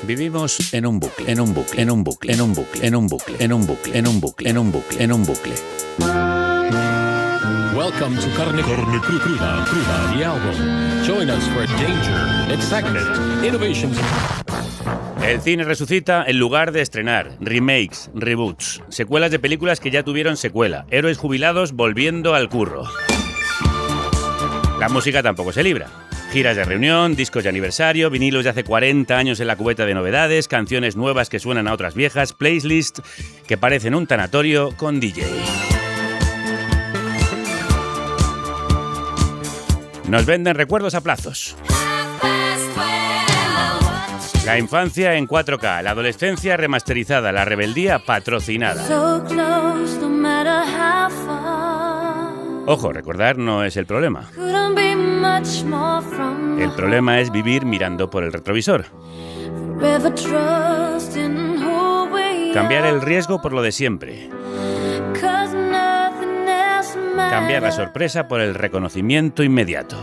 Vivimos en un bucle, en un bucle, en un bucle, en un bucle, en un bucle, en un bucle, en un bucle, en un bucle, en un bucle. Welcome to Carne Cruda, the album. Join us for danger, excitement, innovations. El cine resucita en lugar de estrenar, remakes, reboots, secuelas de películas que ya tuvieron secuela, héroes jubilados volviendo al curro. La música tampoco se libra. Giras de reunión, discos de aniversario, vinilos de hace 40 años en la cubeta de novedades, canciones nuevas que suenan a otras viejas, playlists que parecen un tanatorio con DJ. Nos venden recuerdos a plazos. La infancia en 4K, la adolescencia remasterizada, la rebeldía patrocinada. Ojo, recordar no es el problema. El problema es vivir mirando por el retrovisor. Cambiar el riesgo por lo de siempre. Cambiar la sorpresa por el reconocimiento inmediato.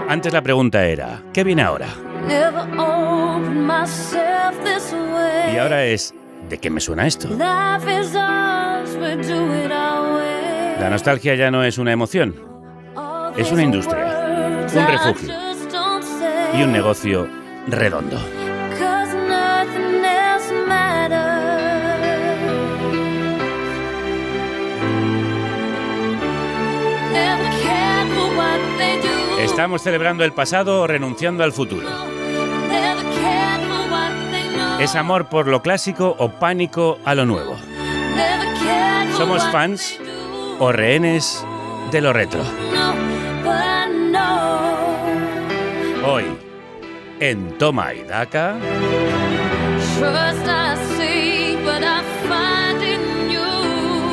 Antes la pregunta era, ¿qué viene ahora? Y ahora es, ¿de qué me suena esto? La nostalgia ya no es una emoción, es una industria, un refugio y un negocio redondo. ¿Estamos celebrando el pasado o renunciando al futuro? ¿Es amor por lo clásico o pánico a lo nuevo? ¿Somos fans o rehenes de lo retro? Hoy, en Toma y Daca,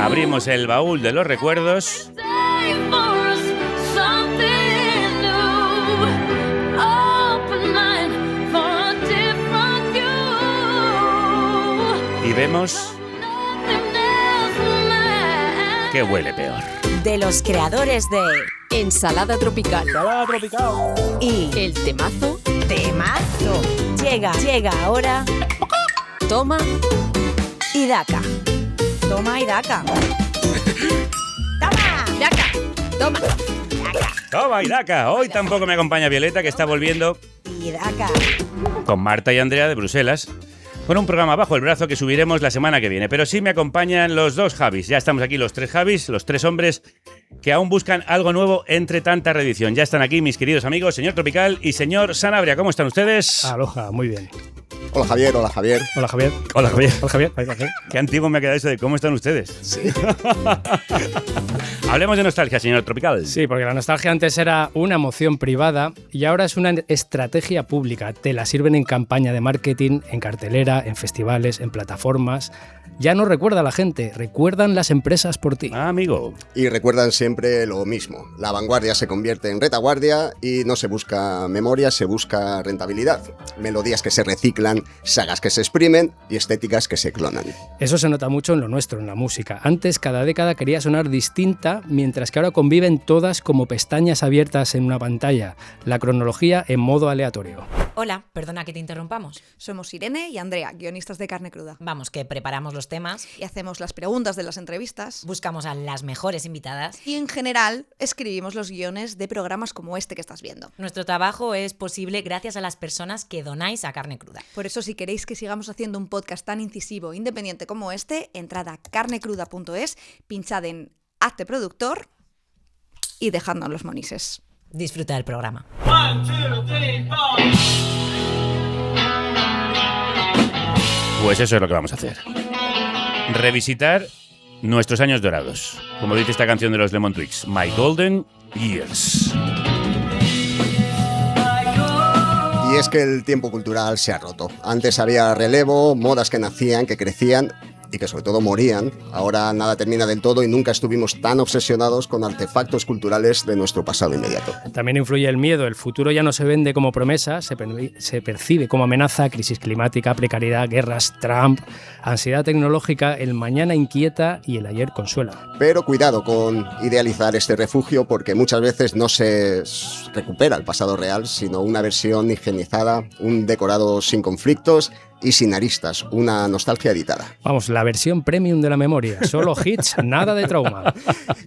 abrimos el baúl de los recuerdos y vemos que huele peor. De los creadores de Ensalada Tropical. Ensalada Tropical. Y El temazo. Temazo. Llega ahora Toma y Daca. Toma y Daca. ¡Toma! Daca. Toma. Toma y Daca. Hoy tampoco me acompaña Violeta, que está volviendo Y Daca. con Marta y Andrea de Bruselas, con un programa bajo el brazo que subiremos la semana que viene. Pero sí me acompañan los dos Javis. Ya estamos aquí los tres Javis, los tres hombres que aún buscan algo nuevo entre tanta reedición. Ya están aquí mis queridos amigos, señor Tropical y señor Sanabria. ¿Cómo están ustedes? Aloha, muy bien. Hola Javier, hola Javier. Hola Javier. Hola, Javier. Hola Javier. Hola, Javier. Qué antiguo me ha quedado eso de cómo están ustedes. Sí. Hablemos de nostalgia, señor Tropical. Sí, porque la nostalgia antes era una emoción privada y ahora es una estrategia pública. Te la sirven en campaña de marketing, en cartelera, en festivales, en plataformas. Ya no recuerda la gente, recuerdan las empresas por ti. Ah, amigo. Y recuerdan siempre lo mismo. La vanguardia se convierte en retaguardia y no se busca memoria, se busca rentabilidad. Melodías que se reciclan, sagas que se exprimen y estéticas que se clonan. Eso se nota mucho en lo nuestro, en la música. Antes cada década quería sonar distinta, mientras que ahora conviven todas como pestañas abiertas en una pantalla. La cronología en modo aleatorio. Hola, perdona que te interrumpamos. Somos Irene y Andrea, guionistas de Carne Cruda. Vamos, que preparamos los temas, Y hacemos las preguntas de las entrevistas. buscamos a las mejores invitadas. Y en general escribimos los guiones de programas como este que estás viendo. Nuestro trabajo es posible gracias a las personas que donáis a Carne Cruda. Por eso, si queréis que sigamos haciendo un podcast tan incisivo e independiente como este, entrad a carnecruda.es, pinchad en Hazte Productor y dejadnos los monises. Disfruta del programa. Pues eso es lo que vamos a hacer. Revisitar nuestros años dorados. Como dice esta canción de los Lemon Twigs, My Golden Years. Y es que el tiempo cultural se ha roto. Antes había relevo, modas que nacían, que crecían y que sobre todo morían, ahora nada termina del todo y nunca estuvimos tan obsesionados con artefactos culturales de nuestro pasado inmediato. También influye el miedo. El futuro ya no se vende como promesa, se percibe como amenaza, crisis climática, precariedad, guerras, Trump, ansiedad tecnológica, el mañana inquieta y el ayer consuela. Pero cuidado con idealizar este refugio porque muchas veces no se recupera el pasado real, sino una versión higienizada, un decorado sin conflictos y sin aristas, una nostalgia editada. Vamos, la versión premium de la memoria, solo hits, nada de trauma.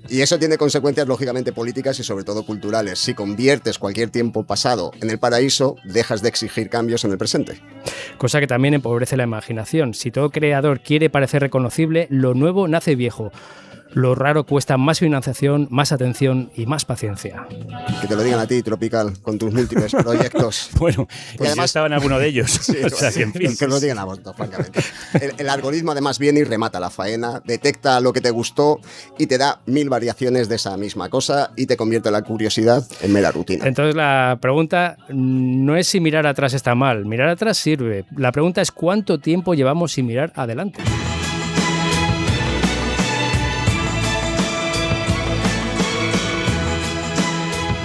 Y eso tiene consecuencias lógicamente políticas y sobre todo culturales. Si conviertes cualquier tiempo pasado en el paraíso, dejas de exigir cambios en el presente. Cosa que también empobrece la imaginación. Si todo creador quiere parecer reconocible, lo nuevo nace viejo. Lo raro cuesta más financiación, más atención y más paciencia. Que te lo digan a ti, Tropical, con tus múltiples proyectos. Bueno, pues además, yo estaba en alguno de ellos. Sí, o sea, en fin. que lo digan a vos, francamente. El algoritmo además viene y remata la faena, detecta lo que te gustó y te da 1000 variaciones de esa misma cosa y te convierte la curiosidad en mera rutina. Entonces la pregunta no es si mirar atrás está mal, mirar atrás sirve. La pregunta es cuánto tiempo llevamos sin mirar adelante.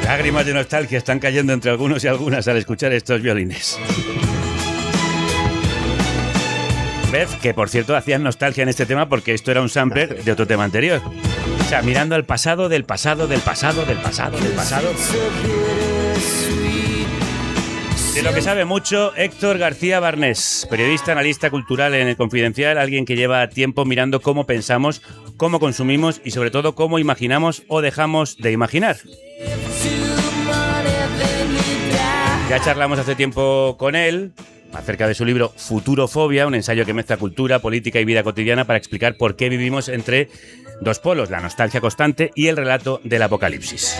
Lágrimas de nostalgia están cayendo entre algunos y algunas al escuchar estos violines. Beth, que por cierto hacían nostalgia en este tema porque esto era un sampler de otro tema anterior. O sea, mirando al pasado, del pasado, del pasado, del pasado, del pasado. De lo que sabe mucho Héctor García Barnés, periodista, analista cultural en El Confidencial, alguien que lleva tiempo mirando cómo pensamos, cómo consumimos y sobre todo cómo imaginamos o dejamos de imaginar. Ya charlamos hace tiempo con él acerca de su libro Futurofobia, un ensayo que mezcla cultura, política y vida cotidiana para explicar por qué vivimos entre dos polos, la nostalgia constante y el relato del apocalipsis.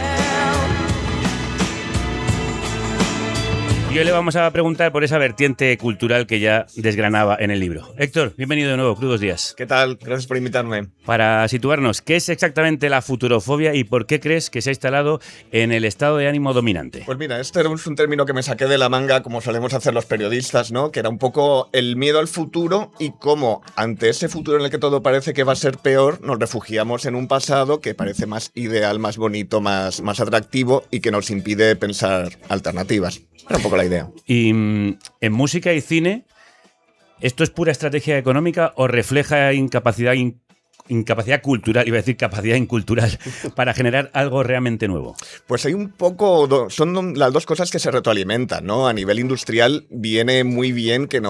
Y hoy le vamos a preguntar por esa vertiente cultural que ya desgranaba en el libro. Héctor, bienvenido de nuevo, Crudos Días. ¿Qué tal? Gracias por invitarme. Para situarnos, ¿qué es exactamente la futurofobia y por qué crees que se ha instalado en el estado de ánimo dominante? Pues mira, este es un término que me saqué de la manga, como solemos hacer los periodistas, ¿no? Que era un poco el miedo al futuro y cómo ante ese futuro en el que todo parece que va a ser peor, nos refugiamos en un pasado que parece más ideal, más bonito, más atractivo y que nos impide pensar alternativas. Era un poco la idea. Y en música y cine, ¿esto es pura estrategia económica o refleja incapacidad cultural, iba a decir capacidad incultural, para generar algo realmente nuevo? Pues hay un poco, son las dos cosas que se retroalimentan, ¿no? A nivel industrial viene muy bien que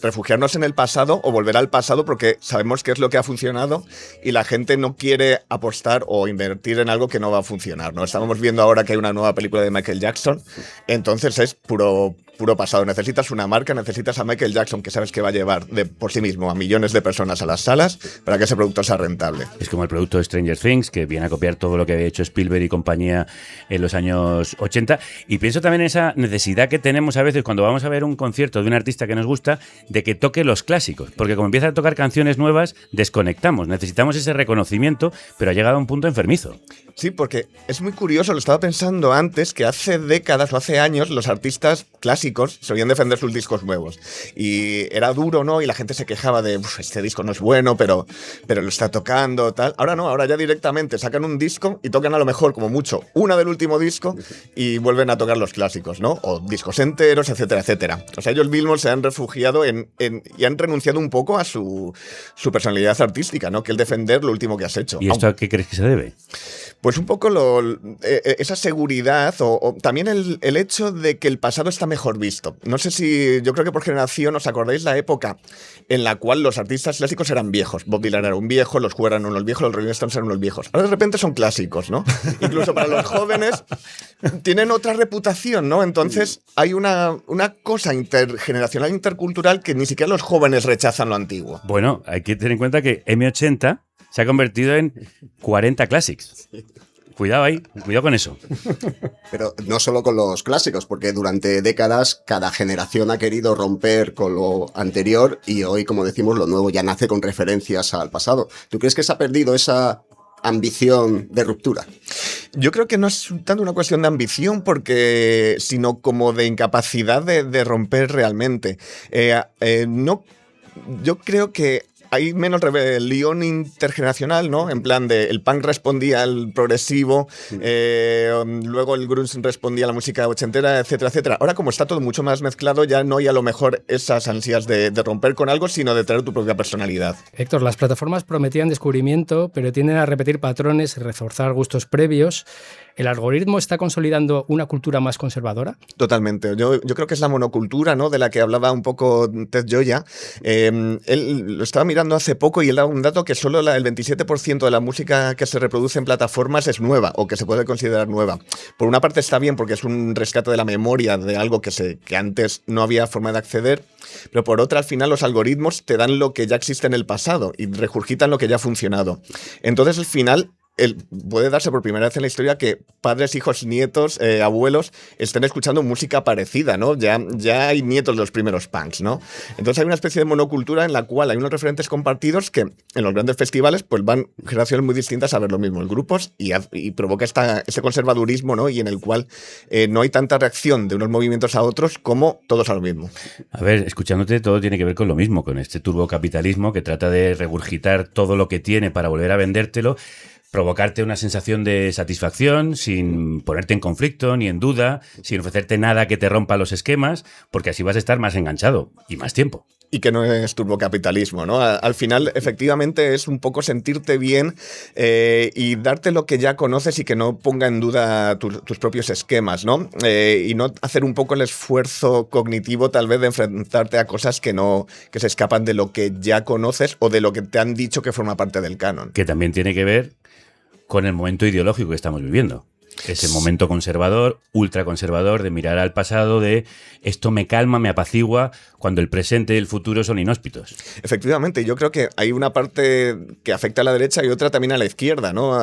refugiarnos en el pasado o volver al pasado porque sabemos qué es lo que ha funcionado y la gente no quiere apostar o invertir en algo que no va a funcionar, ¿no? Estamos viendo ahora que hay una nueva película de Michael Jackson, entonces es puro pasado. Necesitas una marca, necesitas a Michael Jackson que sabes que va a llevar por sí mismo a millones de personas a las salas para que ese producto sea rentable. Es como el producto de Stranger Things, que viene a copiar todo lo que había hecho Spielberg y compañía en los años 80. Y pienso también en esa necesidad que tenemos a veces cuando vamos a ver un concierto de un artista que nos gusta, de que toque los clásicos. Porque como empieza a tocar canciones nuevas, desconectamos. Necesitamos ese reconocimiento, pero ha llegado a un punto enfermizo. Sí, porque es muy curioso, lo estaba pensando antes, que hace décadas o hace años los artistas clásicos solían defender sus discos nuevos. Y era duro, ¿no? Y la gente se quejaba de, este disco no es bueno, pero lo está tocando, tal. Ahora no, ahora ya directamente sacan un disco y tocan a lo mejor, como mucho, una del último disco y vuelven a tocar los clásicos, ¿no? O discos enteros, etcétera, etcétera. O sea, ellos mismos se han refugiado y han renunciado un poco a su personalidad artística, ¿no? Que el defender lo último que has hecho. ¿Y esto a qué crees que se debe? Pues un poco esa seguridad o también el hecho de que el pasado está mejor visto. No sé si, yo creo que por generación os acordáis la época en la cual los artistas clásicos eran viejos. Bob Dylan era un viejo, los Who eran unos viejos, los Rolling Stones eran unos viejos. Ahora de repente son clásicos, ¿no? Incluso para los jóvenes tienen otra reputación, ¿no? Entonces hay una cosa intergeneracional, intercultural que ni siquiera los jóvenes rechazan lo antiguo. Bueno, hay que tener en cuenta que M80 se ha convertido en 40 Classics. Cuidado ahí, cuidado con eso. Pero no solo con los clásicos, porque durante décadas cada generación ha querido romper con lo anterior y hoy, como decimos, lo nuevo ya nace con referencias al pasado. ¿Tú crees que se ha perdido esa ambición de ruptura? Yo creo que no es tanto una cuestión de ambición, sino como de incapacidad de romper realmente. Yo creo que hay menos rebelión intergeneracional, ¿no? En plan de el punk respondía al progresivo, luego el grunge respondía a la música ochentera, etcétera, etcétera. Ahora, como está todo mucho más mezclado, ya no hay a lo mejor esas ansias de romper con algo, sino de traer tu propia personalidad. Héctor, las plataformas prometían descubrimiento, pero tienden a repetir patrones y reforzar gustos previos. ¿El algoritmo está consolidando una cultura más conservadora? Totalmente. Yo creo que es la monocultura, ¿no?, de la que hablaba un poco Ted Gioia. Él lo estaba mirando hace poco y él daba un dato que solo el 27% de la música que se reproduce en plataformas es nueva o que se puede considerar nueva. Por una parte está bien porque es un rescate de la memoria de algo que antes no había forma de acceder, pero por otra, al final los algoritmos te dan lo que ya existe en el pasado y regurgitan lo que ya ha funcionado. Entonces, al final, puede darse por primera vez en la historia que padres, hijos, nietos, abuelos estén escuchando música parecida, ¿no? Ya hay nietos de los primeros punks, ¿no? Entonces hay una especie de monocultura en la cual hay unos referentes compartidos que en los grandes festivales pues van generaciones muy distintas a ver lo mismo en grupos y provoca este conservadurismo, ¿no? Y en el cual no hay tanta reacción de unos movimientos a otros como todos a lo mismo. A ver, escuchándote, todo tiene que ver con lo mismo, con este turbocapitalismo que trata de regurgitar todo lo que tiene para volver a vendértelo, provocarte una sensación de satisfacción sin ponerte en conflicto ni en duda, sin ofrecerte nada que te rompa los esquemas, porque así vas a estar más enganchado y más tiempo. Y que no es turbocapitalismo, ¿no? Al final, efectivamente, es un poco sentirte bien y darte lo que ya conoces y que no ponga en duda tus propios esquemas, ¿no? Y no hacer un poco el esfuerzo cognitivo, tal vez, de enfrentarte a cosas que se escapan de lo que ya conoces o de lo que te han dicho que forma parte del canon. Que también tiene que ver con el momento ideológico que estamos viviendo. Ese momento conservador, ultraconservador, de mirar al pasado, de esto me calma, me apacigua, cuando el presente y el futuro son inhóspitos. Efectivamente, yo creo que hay una parte que afecta a la derecha y otra también a la izquierda, ¿no?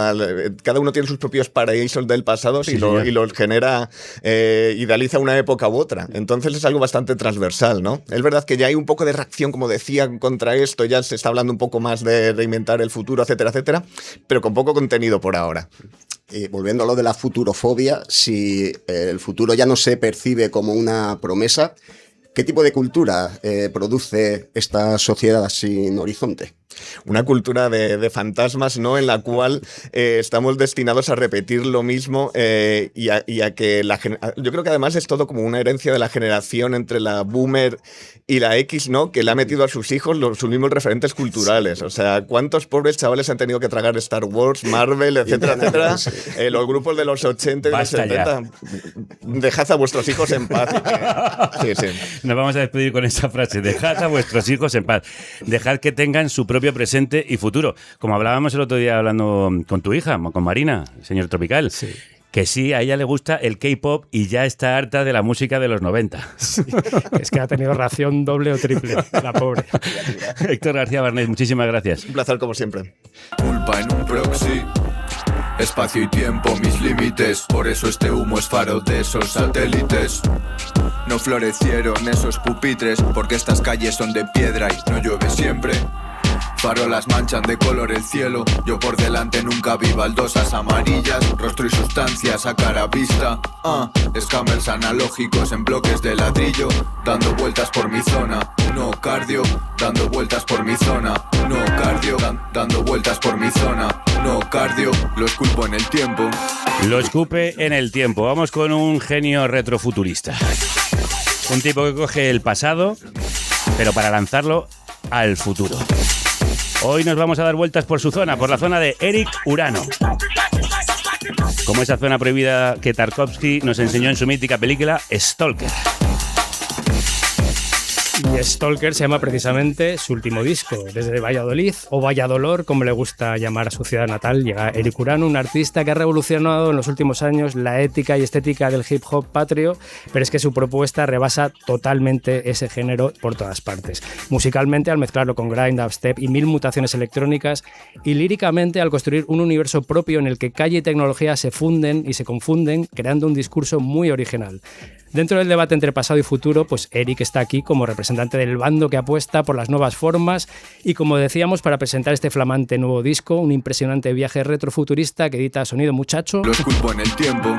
Cada uno tiene sus propios paraísos del pasado y los genera, idealiza una época u otra. Entonces es algo bastante transversal, ¿no? Es verdad que ya hay un poco de reacción, como decía, contra esto, ya se está hablando un poco más de reinventar el futuro, etcétera, etcétera, pero con poco contenido por ahora. Volviendo a lo de la futurofobia, si el futuro ya no se percibe como una promesa, ¿qué tipo de cultura produce esta sociedad sin horizonte? Una cultura de fantasmas, ¿no? En la cual estamos destinados a repetir lo mismo y a que yo creo que además es todo como una herencia de la generación entre la boomer y la X, ¿no? Que le ha metido a sus hijos sus mismos referentes culturales. O sea, ¿cuántos pobres chavales han tenido que tragar Star Wars, Marvel, etcétera, etcétera? Los grupos de los 80 y los 70. Dejad a vuestros hijos en paz. Sí. Nos vamos a despedir con esa frase. Dejad a vuestros hijos en paz. Dejad que tengan su propio presente y futuro. Como hablábamos el otro día hablando con tu hija, con Marina, señor Tropical. Sí. Que sí, a ella le gusta el K-pop y ya está harta de la música de los 90. Sí, es que ha tenido ración doble o triple, la pobre. Héctor García Barnés, muchísimas gracias. Un placer como siempre. Culpa en un proxy. Espacio y tiempo, mis límites. Por eso este humo es faro de esos satélites. No florecieron esos pupitres, porque estas calles son de piedra y no llueve siempre. Farolas manchan de color el cielo. Yo por delante nunca vi baldosas amarillas. Rostro y sustancias a cara vista. Escáneres analógicos en bloques de ladrillo. Dando vueltas por mi zona. No cardio, dando vueltas por mi zona. No cardio, dando vueltas por mi zona. No cardio, lo esculpo en el tiempo. Lo escupe en el tiempo. Vamos con un genio retrofuturista. Un tipo que coge el pasado, pero para lanzarlo al futuro. Hoy nos vamos a dar vueltas por su zona, por la zona de Eric Urano. Como esa zona prohibida que Tarkovsky nos enseñó en su mítica película Stalker. Y Stalker se llama precisamente su último disco. Desde Valladolid, o Valladolor, como le gusta llamar a su ciudad natal, llega Eric Urano, un artista que ha revolucionado en los últimos años la ética y estética del hip hop patrio, pero es que su propuesta rebasa totalmente ese género por todas partes. Musicalmente, al mezclarlo con grind, dubstep y mil mutaciones electrónicas, y líricamente al construir un universo propio en el que calle y tecnología se funden y se confunden, creando un discurso muy original. Dentro del debate entre pasado y futuro, pues Eric está aquí como representante del bando que apuesta por las nuevas formas y, como decíamos, para presentar este flamante nuevo disco, un impresionante viaje retrofuturista que edita Sonido Muchacho. Lo esculpo en el tiempo.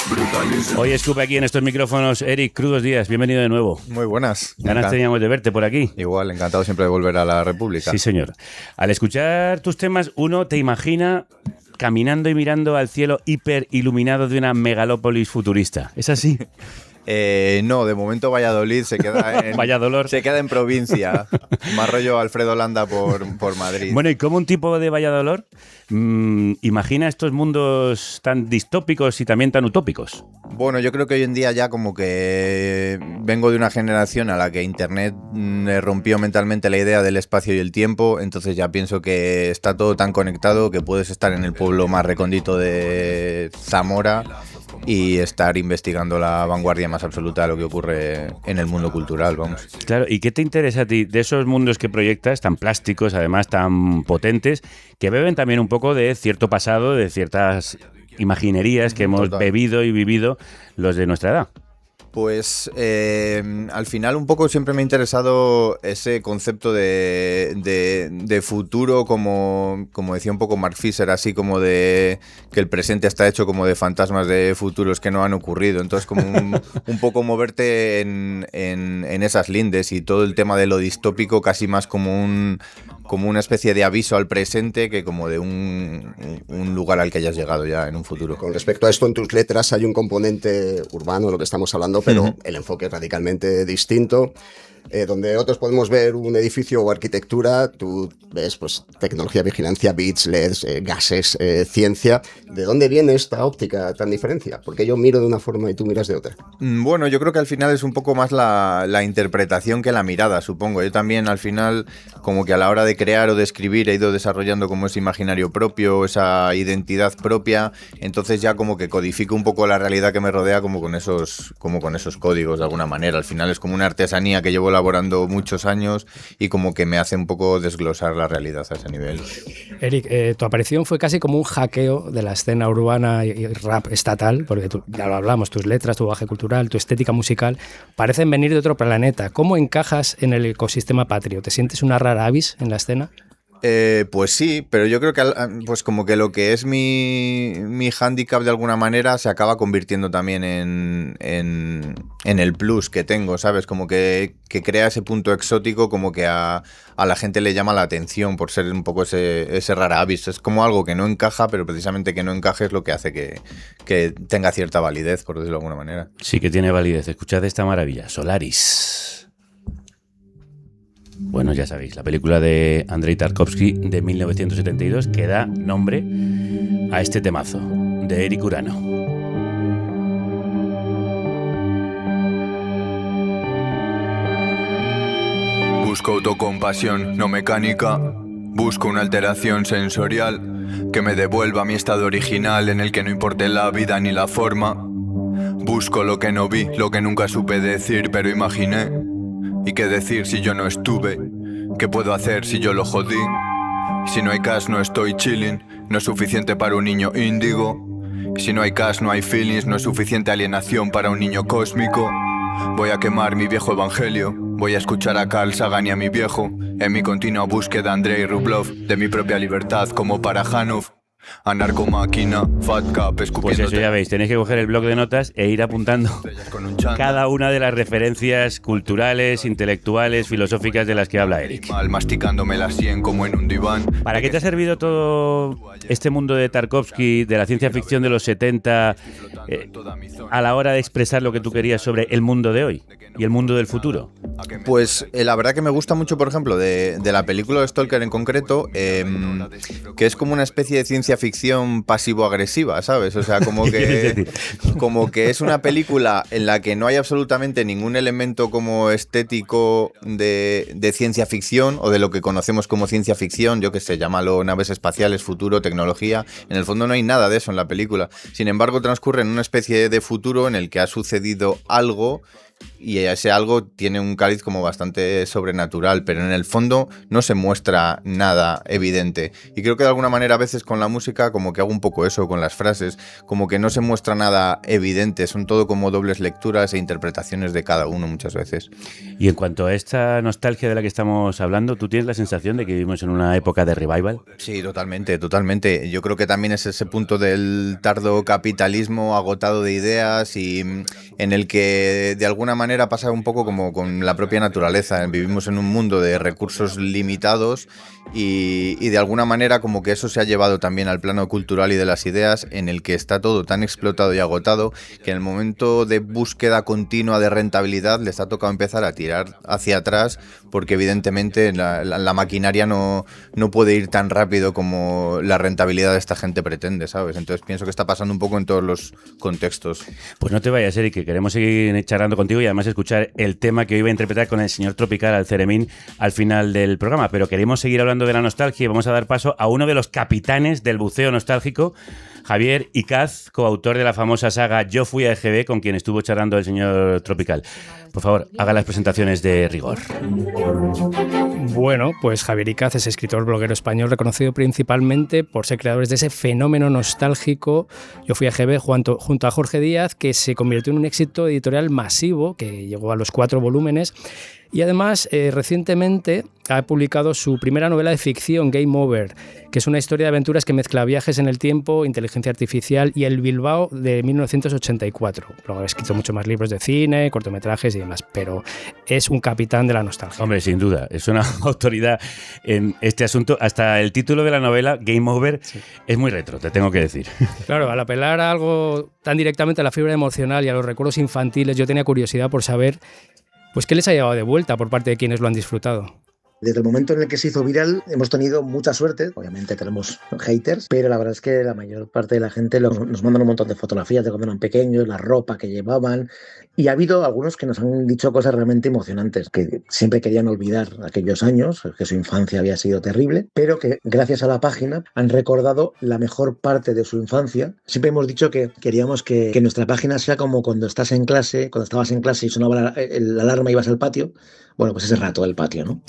brutalismo. Hoy escupe aquí en estos micrófonos Eric, crudos días, bienvenido de nuevo. Muy buenas. Ganas teníamos de verte por aquí. Igual, encantado siempre de volver a la República. Sí, señor. Al escuchar tus temas, uno te imagina caminando y mirando al cielo hiper iluminado de una megalópolis futurista. ¿Es así? No, de momento Valladolid se queda en, Vaya dolor. se queda en provincia. Más rollo Alfredo Landa por Madrid. Bueno, ¿y cómo un tipo de Valladolid imagina estos mundos tan distópicos y también tan utópicos? Bueno, yo creo que hoy en día ya como que vengo de una generación a la que Internet rompió mentalmente la idea del espacio y el tiempo, entonces ya pienso que está todo tan conectado que puedes estar en el pueblo más recóndito de Zamora y estar investigando la vanguardia más absoluta de lo que ocurre en el mundo cultural, vamos. Claro, ¿y qué te interesa a ti de esos mundos que proyectas, tan plásticos, además tan potentes, que beben también un poco de cierto pasado, de ciertas imaginerías que hemos bebido y vivido los de nuestra edad? Pues al final un poco siempre me ha interesado ese concepto de futuro, como decía un poco Mark Fisher, así como de que el presente está hecho como de fantasmas de futuros que no han ocurrido. Entonces como un poco moverte en esas lindes y todo el tema de lo distópico casi más como una especie de aviso al presente que como de un lugar al que hayas llegado ya en un futuro. Con respecto a esto, en tus letras hay un componente urbano, lo que estamos hablando, pero el enfoque es radicalmente distinto. Donde otros podemos ver un edificio o arquitectura, tú ves pues tecnología, vigilancia, bits, LEDs, gases, ciencia. ¿De dónde viene esta óptica tan diferencia? Porque yo miro de una forma y tú miras de otra. Bueno, yo creo que al final es un poco más la interpretación que la mirada, supongo. Yo también al final, como que a la hora de crear o de escribir he ido desarrollando como ese imaginario propio, esa identidad propia, entonces ya como que codifico un poco la realidad que me rodea como con esos códigos de alguna manera. Al final es como una artesanía que llevo elaborando muchos años y como que me hace un poco desglosar la realidad a ese nivel. Eric, tu aparición fue casi como un hackeo de la escena urbana y rap estatal, porque ya lo hablamos, tus letras, tu bagaje cultural, tu estética musical, parecen venir de otro planeta. ¿Cómo encajas en el ecosistema patrio? ¿Te sientes una rara avis en la escena? Pues sí, pero yo creo que pues como que lo que es mi hándicap de alguna manera se acaba convirtiendo también en el plus que tengo, ¿sabes? Como que crea ese punto exótico, como que a la gente le llama la atención por ser un poco ese rara avis. Es como algo que no encaja, pero precisamente que no encaje es lo que hace que tenga cierta validez, por decirlo de alguna manera. Sí que tiene validez. Escuchad esta maravilla, Solaris. Bueno, ya sabéis, la película de Andrei Tarkovsky de 1972 que da nombre a este temazo de Eric Urano. Busco autocompasión, no mecánica. Busco una alteración sensorial que me devuelva a mi estado original en el que no importe la vida ni la forma. Busco lo que no vi, lo que nunca supe decir, pero imaginé. ¿Y qué decir si yo no estuve? ¿Qué puedo hacer si yo lo jodí? Si no hay cash no estoy chilling, no es suficiente para un niño índigo. Si no hay cash no hay feelings, no es suficiente alienación para un niño cósmico. Voy a quemar mi viejo evangelio, voy a escuchar a Carl Sagan y a mi viejo, en mi continua búsqueda Andrei Rublev, de mi propia libertad como para Janov. Anarcomáquina, Fat Cap, escupiendo. Pues eso ya veis, tenéis que coger el bloc de notas e ir apuntando cada una de las referencias culturales, intelectuales, filosóficas de las que habla Eric. Masticándome la sien como en un diván. ¿Para qué te ha servido todo este mundo de Tarkovsky, de la ciencia ficción de los 70, a la hora de expresar lo que tú querías sobre el mundo de hoy y el mundo del futuro? Pues la verdad que me gusta mucho, por ejemplo, de la película de Stalker en concreto, que es como una especie de ciencia ficción pasivo-agresiva, ¿sabes? O sea, como que es una película en la que no hay absolutamente ningún elemento como estético de ciencia ficción o de lo que conocemos como ciencia ficción, yo qué sé, llámalo naves espaciales, futuro, tecnología. En el fondo no hay nada de eso en la película. Sin embargo, transcurre en una especie de futuro en el que ha sucedido algo y ese algo tiene un cáliz como bastante sobrenatural, pero en el fondo no se muestra nada evidente. Y creo que de alguna manera a veces con la música como que hago un poco eso, con las frases, como que no se muestra nada evidente, son todo como dobles lecturas e interpretaciones de cada uno muchas veces. Y en cuanto a esta nostalgia de la que estamos hablando, ¿tú tienes la sensación de que vivimos en una época de revival? Sí, totalmente. Yo creo que también es ese punto del tardo capitalismo agotado de ideas y en el que de alguna manera pasa un poco como con la propia naturaleza. Vivimos en un mundo de recursos limitados y de alguna manera como que eso se ha llevado también al plano cultural y de las ideas, en el que está todo tan explotado y agotado que en el momento de búsqueda continua de rentabilidad les ha tocado empezar a tirar hacia atrás, porque evidentemente la maquinaria no puede ir tan rápido como la rentabilidad de esta gente pretende, ¿sabes? Entonces pienso que está pasando un poco en todos los contextos. Pues no te vayas, Eric, que queremos seguir charlando contigo y además escuchar el tema que hoy va a interpretar con el señor Tropical al Ceremín al final del programa, pero queremos seguir hablando de la nostalgia y vamos a dar paso a uno de los capitanes del buceo nostálgico, Javier Icaz, coautor de la famosa saga Yo fui a EGB, con quien estuvo charlando el señor Tropical. Por favor, haga las presentaciones de rigor. Bueno, pues Javier Icaz es escritor bloguero español reconocido principalmente por ser creadores de ese fenómeno nostálgico Yo fui a EGB junto a Jorge Díaz, que se convirtió en un éxito editorial masivo que llegó a los 4 volúmenes. Y además, recientemente ha publicado su primera novela de ficción, Game Over, que es una historia de aventuras que mezcla viajes en el tiempo, inteligencia artificial y el Bilbao de 1984. Luego ha escrito muchos más libros de cine, cortometrajes y demás, pero es un capitán de la nostalgia. Hombre, sin duda, es una autoridad en este asunto. Hasta el título de la novela, Game Over, sí, es muy retro, te tengo que decir. Claro, al apelar a algo tan directamente a la fibra emocional y a los recuerdos infantiles, yo tenía curiosidad por saber pues qué les ha llevado de vuelta por parte de quienes lo han disfrutado. Desde el momento en el que se hizo viral hemos tenido mucha suerte, obviamente tenemos haters, pero la verdad es que la mayor parte de la gente nos mandan un montón de fotografías de cuando eran pequeños, la ropa que llevaban, y ha habido algunos que nos han dicho cosas realmente emocionantes, que siempre querían olvidar aquellos años, que su infancia había sido terrible, pero que gracias a la página han recordado la mejor parte de su infancia. Siempre hemos dicho que queríamos que nuestra página sea como cuando estabas en clase y sonaba la alarma y ibas al patio. Bueno, pues ese rato del patio, ¿no?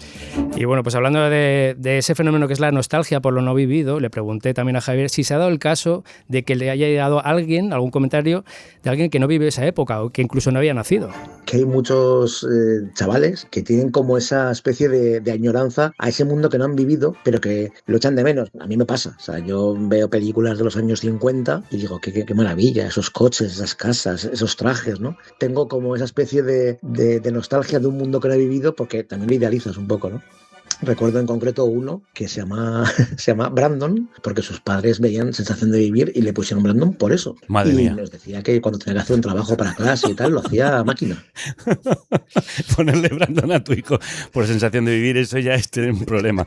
Y bueno, pues hablando de ese fenómeno que es la nostalgia por lo no vivido, le pregunté también a Javier si se ha dado el caso de que le haya llegado a alguien, algún comentario de alguien que no vive esa época o que incluso no había nacido. Que hay muchos chavales que tienen como esa especie de añoranza a ese mundo que no han vivido, pero que lo echan de menos. A mí me pasa, o sea, yo veo películas de los años 50 y digo, qué maravilla, esos coches, esas casas, esos trajes, ¿no? Tengo como esa especie de nostalgia de un mundo que no he vivido, porque también lo idealizas un poco, ¿no? Recuerdo en concreto uno que se llama Brandon, porque sus padres veían Sensación de Vivir y le pusieron Brandon por eso. Madre mía. Nos decía que cuando tenía que hacer un trabajo para clase y tal, lo hacía a máquina. Ponerle Brandon a tu hijo por Sensación de Vivir, eso ya es un problema.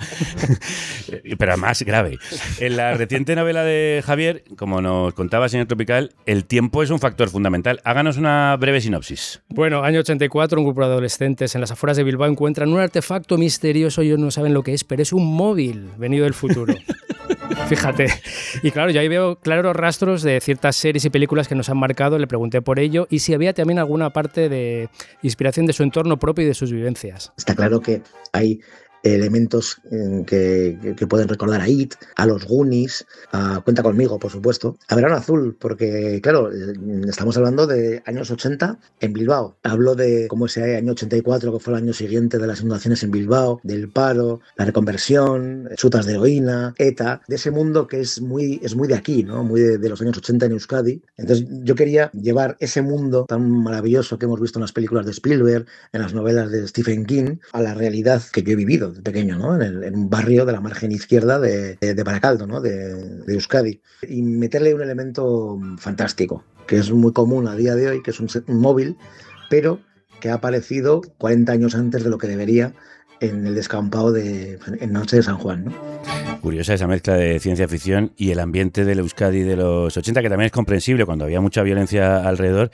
Pero más grave. En la reciente novela de Javier, como nos contaba señor Tropical, el tiempo es un factor fundamental. Háganos una breve sinopsis. Bueno, año 84, un grupo de adolescentes en las afueras de Bilbao encuentran un artefacto misterioso. Ellos no saben lo que es, pero es un móvil venido del futuro. Fíjate. Y claro, yo ahí veo claros rastros de ciertas series y películas que nos han marcado. Le pregunté por ello y si había también alguna parte de inspiración de su entorno propio y de sus vivencias. Está claro que hay elementos que pueden recordar a IT, a los Goonies, a Cuenta conmigo, por supuesto, a Verano Azul, porque claro, estamos hablando de años 80 en Bilbao. Hablo de cómo ese año 84, que fue el año siguiente de las inundaciones en Bilbao, del paro, la reconversión, chutas de heroína, ETA, de ese mundo que es muy de aquí, ¿no? Muy de los años 80 en Euskadi. Entonces yo quería llevar ese mundo tan maravilloso que hemos visto en las películas de Spielberg, en las novelas de Stephen King, a la realidad que yo he vivido de pequeño, ¿no? En un barrio de la margen izquierda de Baracaldo, ¿no? de Euskadi, y meterle un elemento fantástico que es muy común a día de hoy, que es un móvil, pero que ha aparecido 40 años antes de lo que debería en el descampado en Noche de San Juan, ¿no? Curiosa esa mezcla de ciencia ficción y el ambiente del Euskadi de los 80, que también es comprensible cuando había mucha violencia alrededor.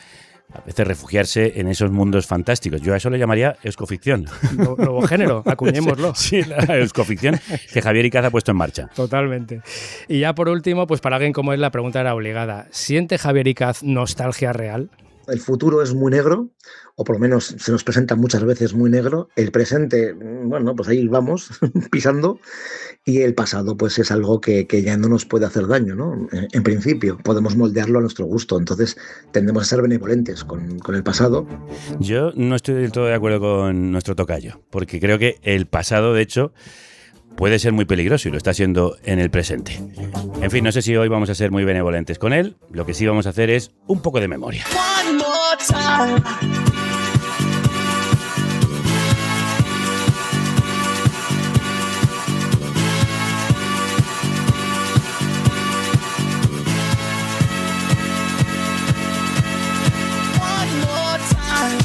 A veces refugiarse en esos mundos fantásticos. Yo a eso le llamaría euskoficción. Nuevo género, acuñémoslo. Sí, la euskoficción que Javier Icaz ha puesto en marcha. Totalmente. Y ya por último, pues para alguien como él la pregunta era obligada. ¿Siente Javier Icaz nostalgia real? el futuro es muy negro, o por lo menos se nos presenta muchas veces muy negro. El presente, bueno, pues ahí vamos, pisando. Y el pasado, pues es algo que ya no nos puede hacer daño, ¿no? En principio, podemos moldearlo a nuestro gusto. Entonces, tendemos a ser benevolentes con el pasado. Yo no estoy del todo de acuerdo con nuestro tocayo, porque creo que el pasado, de hecho, puede ser muy peligroso y lo está siendo en el presente. En fin, no sé si hoy vamos a ser muy benevolentes con él. Lo que sí vamos a hacer es un poco de memoria.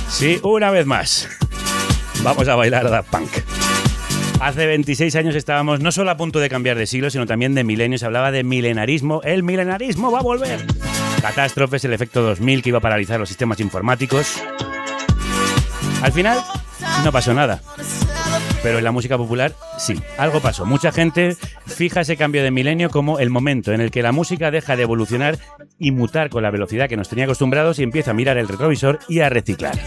Sí, una vez más. Vamos a bailar a Daft Punk. Hace 26 años estábamos no solo a punto de cambiar de siglo, sino también de milenio. Se hablaba de milenarismo. ¡El milenarismo va a volver! Catástrofes, el efecto 2000 que iba a paralizar los sistemas informáticos. Al final, no pasó nada. Pero en la música popular, sí, algo pasó. Mucha gente fija ese cambio de milenio como el momento en el que la música deja de evolucionar y mutar con la velocidad que nos tenía acostumbrados y empieza a mirar el retrovisor y a reciclar.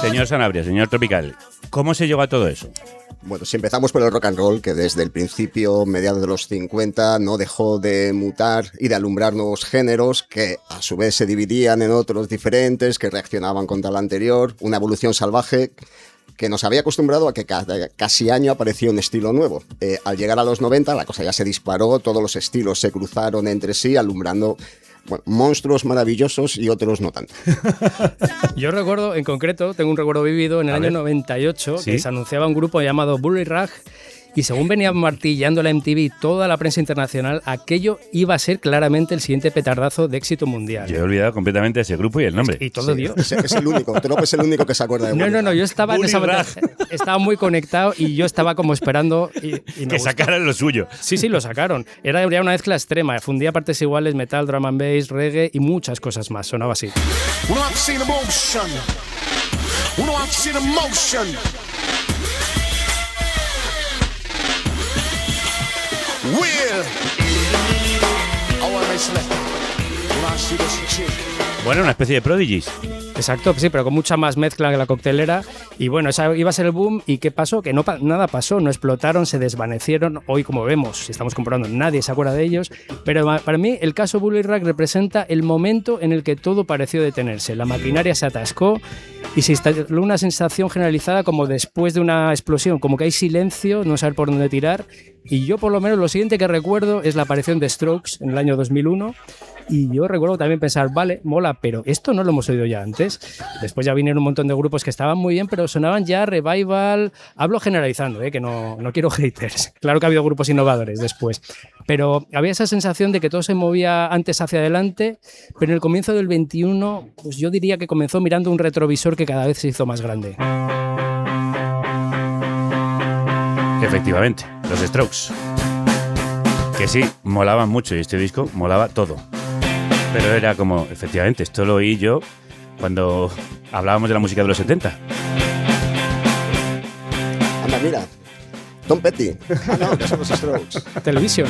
Señor Sanabria, señor Tropical, ¿cómo se llegó a todo eso? Bueno, si empezamos por el rock and roll, que desde el principio, mediados de los 50, no dejó de mutar y de alumbrar nuevos géneros que a su vez se dividían en otros diferentes, que reaccionaban contra el anterior, una evolución salvaje que nos había acostumbrado a que cada casi año aparecía un estilo nuevo. Al llegar a los 90, la cosa ya se disparó, todos los estilos se cruzaron entre sí, alumbrando monstruos maravillosos y otros no tanto. Yo recuerdo, en concreto, tengo un recuerdo vivido en el año 98, ¿sí? Que se anunciaba un grupo llamado Bully Rag, y según venía martillando la MTV y toda la prensa internacional, aquello iba a ser claramente el siguiente petardazo de éxito mundial. Yo he olvidado completamente ese grupo y el nombre. Y todo Dios. Es el único, Trop es el único que se acuerda de Bully. No, yo estaba en esa batalla, estaba muy conectado y yo estaba como esperando y que sacaran lo suyo. Sí, lo sacaron. Era ya una mezcla extrema, fundía partes iguales, metal, drum and bass, reggae y muchas cosas más. Sonaba así. Bueno, una especie de Prodigies. Exacto, sí, pero con mucha más mezcla que la coctelera. Y bueno, esa iba a ser el boom. ¿Y qué pasó? Que nada pasó, no explotaron, se desvanecieron. Hoy, como vemos, si estamos comprobando, nadie se acuerda de ellos. Pero para mí, el caso Bully Rag representa el momento en el que todo pareció detenerse. La maquinaria se atascó y se instaló una sensación generalizada como después de una explosión, como que hay silencio, no saber por dónde tirar. Y yo, por lo menos, lo siguiente que recuerdo es la aparición de Strokes en el año 2001. Y yo recuerdo también pensar, vale, mola, pero esto no lo hemos oído ya antes. Después ya vinieron un montón de grupos que estaban muy bien, pero sonaban ya revival. Hablo generalizando, que no quiero haters. Claro que ha habido grupos innovadores después. Pero había esa sensación de que todo se movía antes hacia adelante, pero en el comienzo del 21, pues yo diría que comenzó mirando un retrovisor que cada vez se hizo más grande. Efectivamente, los Strokes. Que sí, molaban mucho y este disco molaba todo. Pero era como, efectivamente, esto lo oí yo cuando hablábamos de la música de los 70. Anda, mira. Tom Petty. No, que son los Strokes. Television.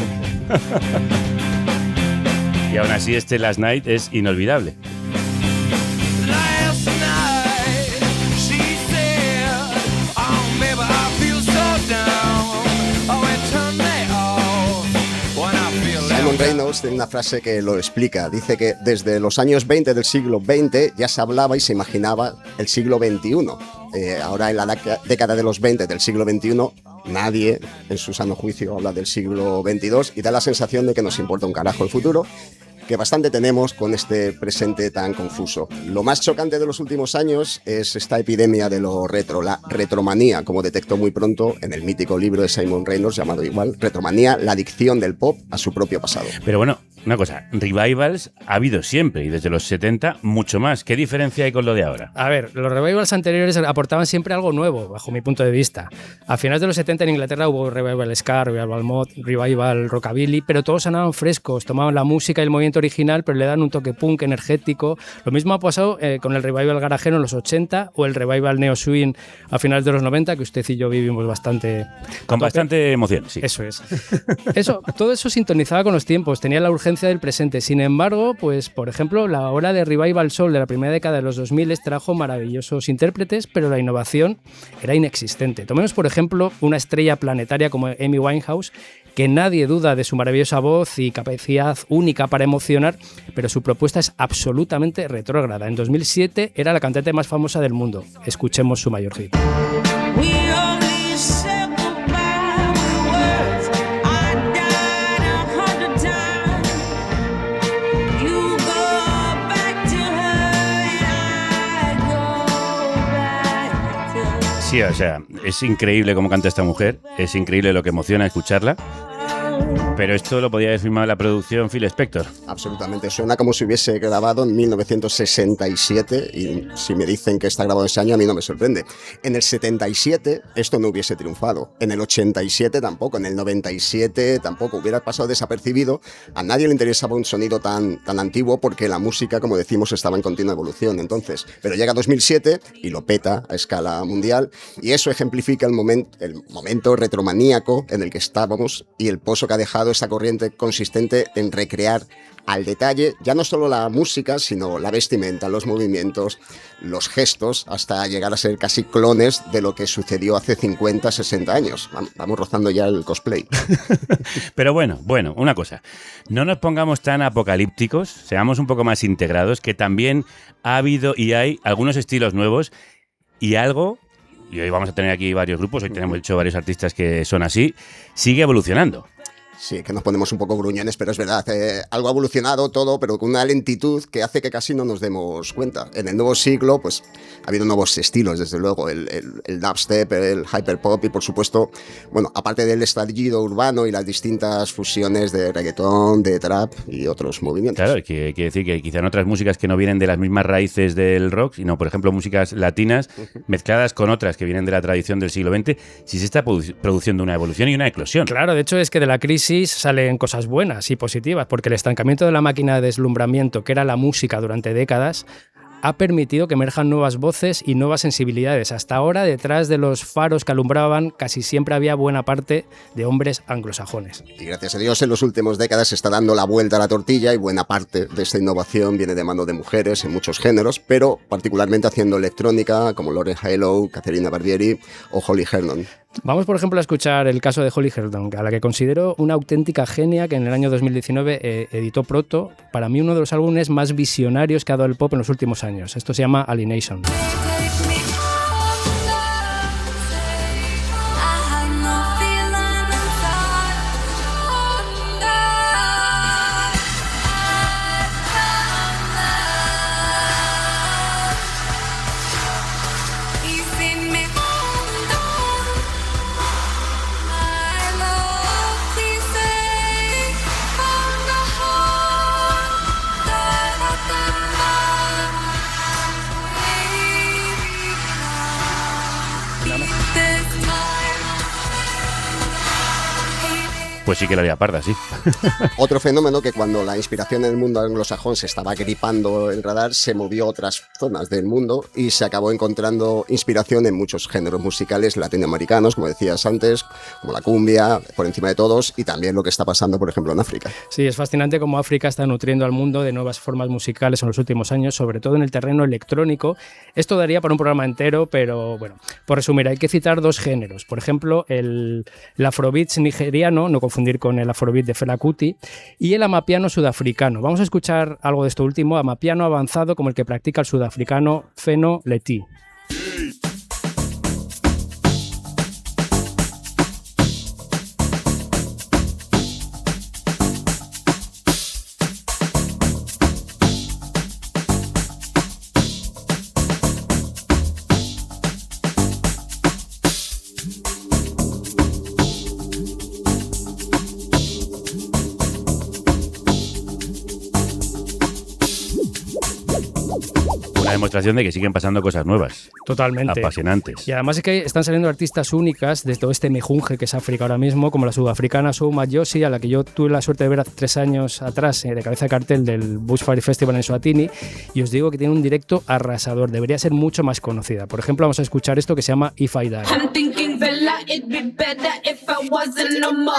Y aún así este Last Night es inolvidable. Simon Reynolds tiene una frase que lo explica. Dice que desde los años 20 del siglo XX ya se hablaba y se imaginaba el siglo XXI. Ahora en la década de los 20 del siglo XXI nadie en su sano juicio habla del siglo XXII y da la sensación de que nos importa un carajo el futuro, que bastante tenemos con este presente tan confuso. Lo más chocante de los últimos años es esta epidemia de lo retro, la retromanía, como detectó muy pronto en el mítico libro de Simon Reynolds llamado igual, Retromanía, la adicción del pop a su propio pasado. Pero bueno, una cosa, revivals ha habido siempre y desde los 70 mucho más. ¿Qué diferencia hay con lo de ahora? A ver, los revivals anteriores aportaban siempre algo nuevo, bajo mi punto de vista. A finales de los 70 en Inglaterra hubo revival ska, revival mod, revival rockabilly, pero todos sonaban frescos, tomaban la música y el movimiento original, pero le dan un toque punk energético. Lo mismo ha pasado con el revival garajero en los 80 o el revival neo swing a finales de los 90, que usted y yo vivimos bastante... Con bastante emoción, sí. Eso es. Todo eso sintonizaba con los tiempos, tenía la urgencia del presente. Sin embargo, pues por ejemplo, la ola de revival soul de la primera década de los 2000 trajo maravillosos intérpretes, pero la innovación era inexistente. Tomemos por ejemplo una estrella planetaria como Amy Winehouse, que nadie duda de su maravillosa voz y capacidad única para emocionar, pero su propuesta es absolutamente retrógrada. En 2007 era la cantante más famosa del mundo. Escuchemos su mayor hit. Sí, o sea, es increíble cómo canta esta mujer, es increíble lo que emociona escucharla, pero esto lo podía haber firmado la producción Phil Spector. Absolutamente, suena como si hubiese grabado en 1967 y si me dicen que está grabado ese año a mí no me sorprende. En el 77 esto no hubiese triunfado, en el 87 tampoco, en el 97 tampoco, hubiera pasado desapercibido, a nadie le interesaba un sonido tan antiguo porque la música, como decimos, estaba en continua evolución entonces, pero llega 2007 y lo peta a escala mundial y eso ejemplifica el momento retromaníaco en el que estábamos y el pozo que ha dejado esta corriente consistente en recrear al detalle ya no solo la música, sino la vestimenta, los movimientos, los gestos, hasta llegar a ser casi clones de lo que sucedió hace 50, 60 años. Vamos rozando ya el cosplay. Pero bueno, una cosa, no nos pongamos tan apocalípticos, seamos un poco más integrados, que también ha habido y hay algunos estilos nuevos y algo, y hoy vamos a tener aquí varios grupos, hoy tenemos hecho varios artistas que son así, sigue evolucionando. Sí, que nos ponemos un poco gruñones, pero es verdad, algo ha evolucionado todo, pero con una lentitud que hace que casi no nos demos cuenta. En el nuevo siglo, pues, ha habido nuevos estilos, desde luego, el dubstep, el hyperpop y, por supuesto, bueno, aparte del estallido urbano y las distintas fusiones de reggaetón, de trap y otros movimientos. Claro, quiere decir que quizá en otras músicas que no vienen de las mismas raíces del rock, sino, por ejemplo, músicas latinas mezcladas con otras que vienen de la tradición del siglo XX, sí se está produciendo una evolución y una eclosión. Claro, de hecho es que de la crisis salen cosas buenas y positivas, porque el estancamiento de la máquina de deslumbramiento, que era la música durante décadas, ha permitido que emerjan nuevas voces y nuevas sensibilidades. Hasta ahora, detrás de los faros que alumbraban, casi siempre había buena parte de hombres anglosajones. Y gracias a Dios, en las últimas décadas se está dando la vuelta a la tortilla y buena parte de esta innovación viene de mano de mujeres en muchos géneros, pero particularmente haciendo electrónica, como Lauren Highlow, Caterina Barbieri o Holly Herndon. Vamos, por ejemplo, a escuchar el caso de Holly Herndon, a la que considero una auténtica genia, que en el año 2019 editó Proto, para mí uno de los álbumes más visionarios que ha dado el pop en los últimos años. Esto se llama Alienation. Pues sí que la haría parda, sí. Otro fenómeno que cuando la inspiración en el mundo anglosajón se estaba gripando el radar, se movió a otras zonas del mundo y se acabó encontrando inspiración en muchos géneros musicales latinoamericanos, como decías antes, como la cumbia, por encima de todos, y también lo que está pasando, por ejemplo, en África. Sí, es fascinante cómo África está nutriendo al mundo de nuevas formas musicales en los últimos años, sobre todo en el terreno electrónico. Esto daría para un programa entero, pero bueno, por resumir, hay que citar dos géneros. Por ejemplo, el afrobeats nigeriano, no confundir con el afrobeat de Fela Kuti, y el amapiano sudafricano. Vamos a escuchar algo de esto último, amapiano avanzado como el que practica el sudafricano Feno Leti. una demostración de que siguen pasando cosas nuevas. Totalmente. Apasionantes. Y además es que están saliendo artistas únicas de todo este mejunje que es África ahora mismo, como la sudafricana Sou Majosi, a la que yo tuve la suerte de ver hace 3 años atrás de cabeza de cartel del Bushfire Festival en Swatini, y os digo que tiene un directo arrasador. Debería ser mucho más conocida. Por ejemplo, vamos a escuchar esto que se llama If I Die. I'm thinking Bella, it'd be better if I wasn't no more.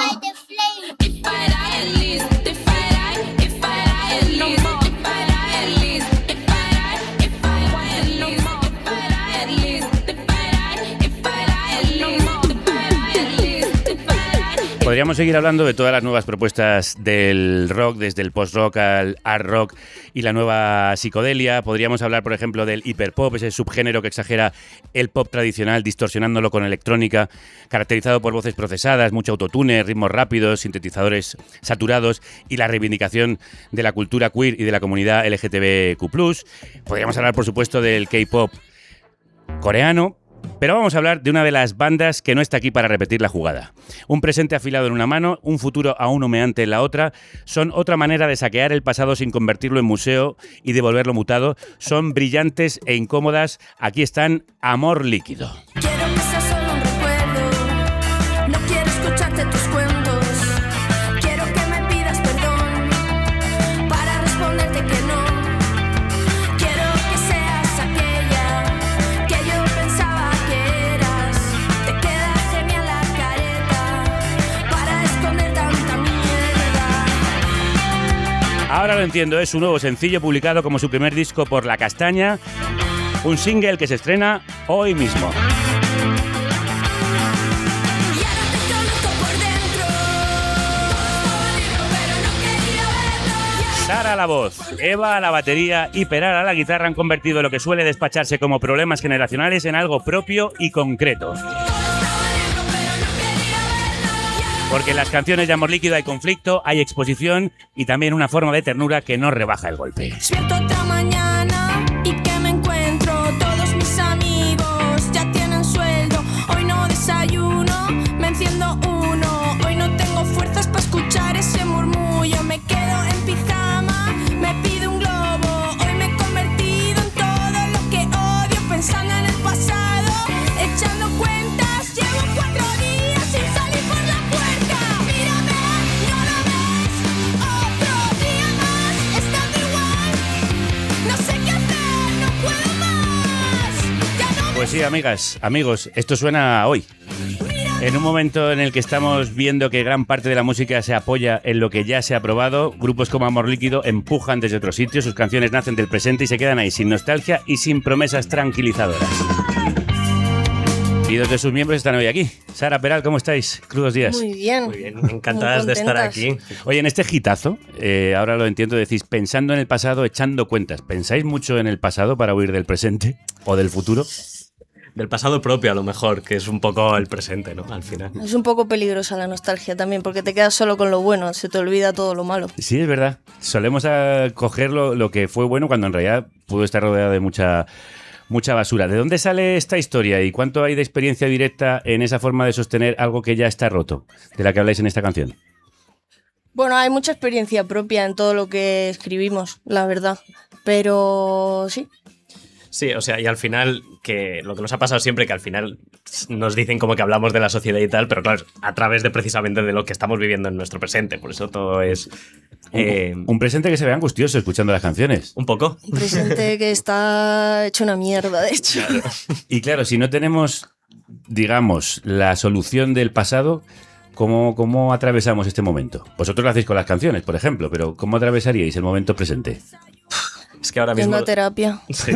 If I die at least, if I die, if I die at least, if I die at least, if I die, if I die at least, if I die at least, if I die, if I die at least, if I die at least, if I die. Podríamos seguir hablando de todas las nuevas propuestas del rock, desde el post-rock al art rock y la nueva psicodelia. Podríamos hablar, por ejemplo, del hiperpop, ese subgénero que exagera el pop tradicional, distorsionándolo con electrónica, caracterizado por voces procesadas, mucho autotune, ritmos rápidos, sintetizadores saturados y la reivindicación de la cultura queer y de la comunidad LGTBQ+. Podríamos hablar, por supuesto, del K-pop coreano. Pero vamos a hablar de una de las bandas que no está aquí para repetir la jugada. Un presente afilado en una mano, un futuro aún humeante en la otra, son otra manera de saquear el pasado sin convertirlo en museo y devolverlo mutado. Son brillantes e incómodas. Aquí están Amor Líquido. Quiero que sea solo un recuerdo, no quiero escucharte tus cuentos, quiero que me pidas perdón para responderte que no, quiero que seas aquella que yo pensaba que eras, te queda genial la careta para esconder tanta mierda. Ahora lo entiendo, es su nuevo sencillo publicado como su primer disco por La Castaña, un single que se estrena hoy mismo. Sara a la voz, Eva a la batería y Peral a la guitarra han convertido lo que suele despacharse como problemas generacionales en algo propio y concreto. Porque en las canciones de Amor Líquido hay conflicto, hay exposición y también una forma de ternura que no rebaja el golpe. Despierto otra mañana y que me encuentro, todos mis amigos ya tienen sueldo, hoy no desayuno, me enciendo uno, hoy no tengo fuerzas para escuchar ese murmullo, me quedo en pijama, me pido un globo, hoy me he convertido en todo lo que odio, pensando en el pasado, echando cuentas, llevo 4 días sin salir por la puerta, mírame, no lo ves, otro día más, estando igual, no sé qué hacer, no puedo más, ya no. Pues sí, amigas, amigos, esto suena hoy. En un momento en el que estamos viendo que gran parte de la música se apoya en lo que ya se ha probado, grupos como Amor Líquido empujan desde otro sitio, sus canciones nacen del presente y se quedan ahí sin nostalgia y sin promesas tranquilizadoras. Y dos de sus miembros están hoy aquí. Sara, Peral, ¿cómo estáis? Crudos días. Muy bien. Muy bien, encantadas de estar aquí. Oye, en este hitazo, ahora lo entiendo, decís, pensando en el pasado, echando cuentas. ¿Pensáis mucho en el pasado para huir del presente o del futuro? Del pasado propio, a lo mejor, que es un poco el presente, ¿no? Al final. Es un poco peligrosa la nostalgia también, porque te quedas solo con lo bueno, se te olvida todo lo malo. Sí, es verdad. Solemos coger lo que fue bueno cuando en realidad pudo estar rodeado de mucha basura. ¿De dónde sale esta historia y cuánto hay de experiencia directa en esa forma de sostener algo que ya está roto, de la que habláis en esta canción? Bueno, hay mucha experiencia propia en todo lo que escribimos, la verdad. Pero sí. Sí, o sea, y al final, que lo que nos ha pasado siempre, que al final nos dicen como que hablamos de la sociedad y tal, pero claro, a través de precisamente de lo que estamos viviendo en nuestro presente. Por eso todo es... Un presente que se ve angustioso escuchando las canciones. Un poco. Un presente que está hecho una mierda, de hecho. Claro. Y claro, si no tenemos, digamos, la solución del pasado, ¿cómo atravesamos este momento? Vosotros lo hacéis con las canciones, por ejemplo, pero ¿cómo atravesaríais el momento presente? Es que ahora mismo... Yendo a terapia. Sí.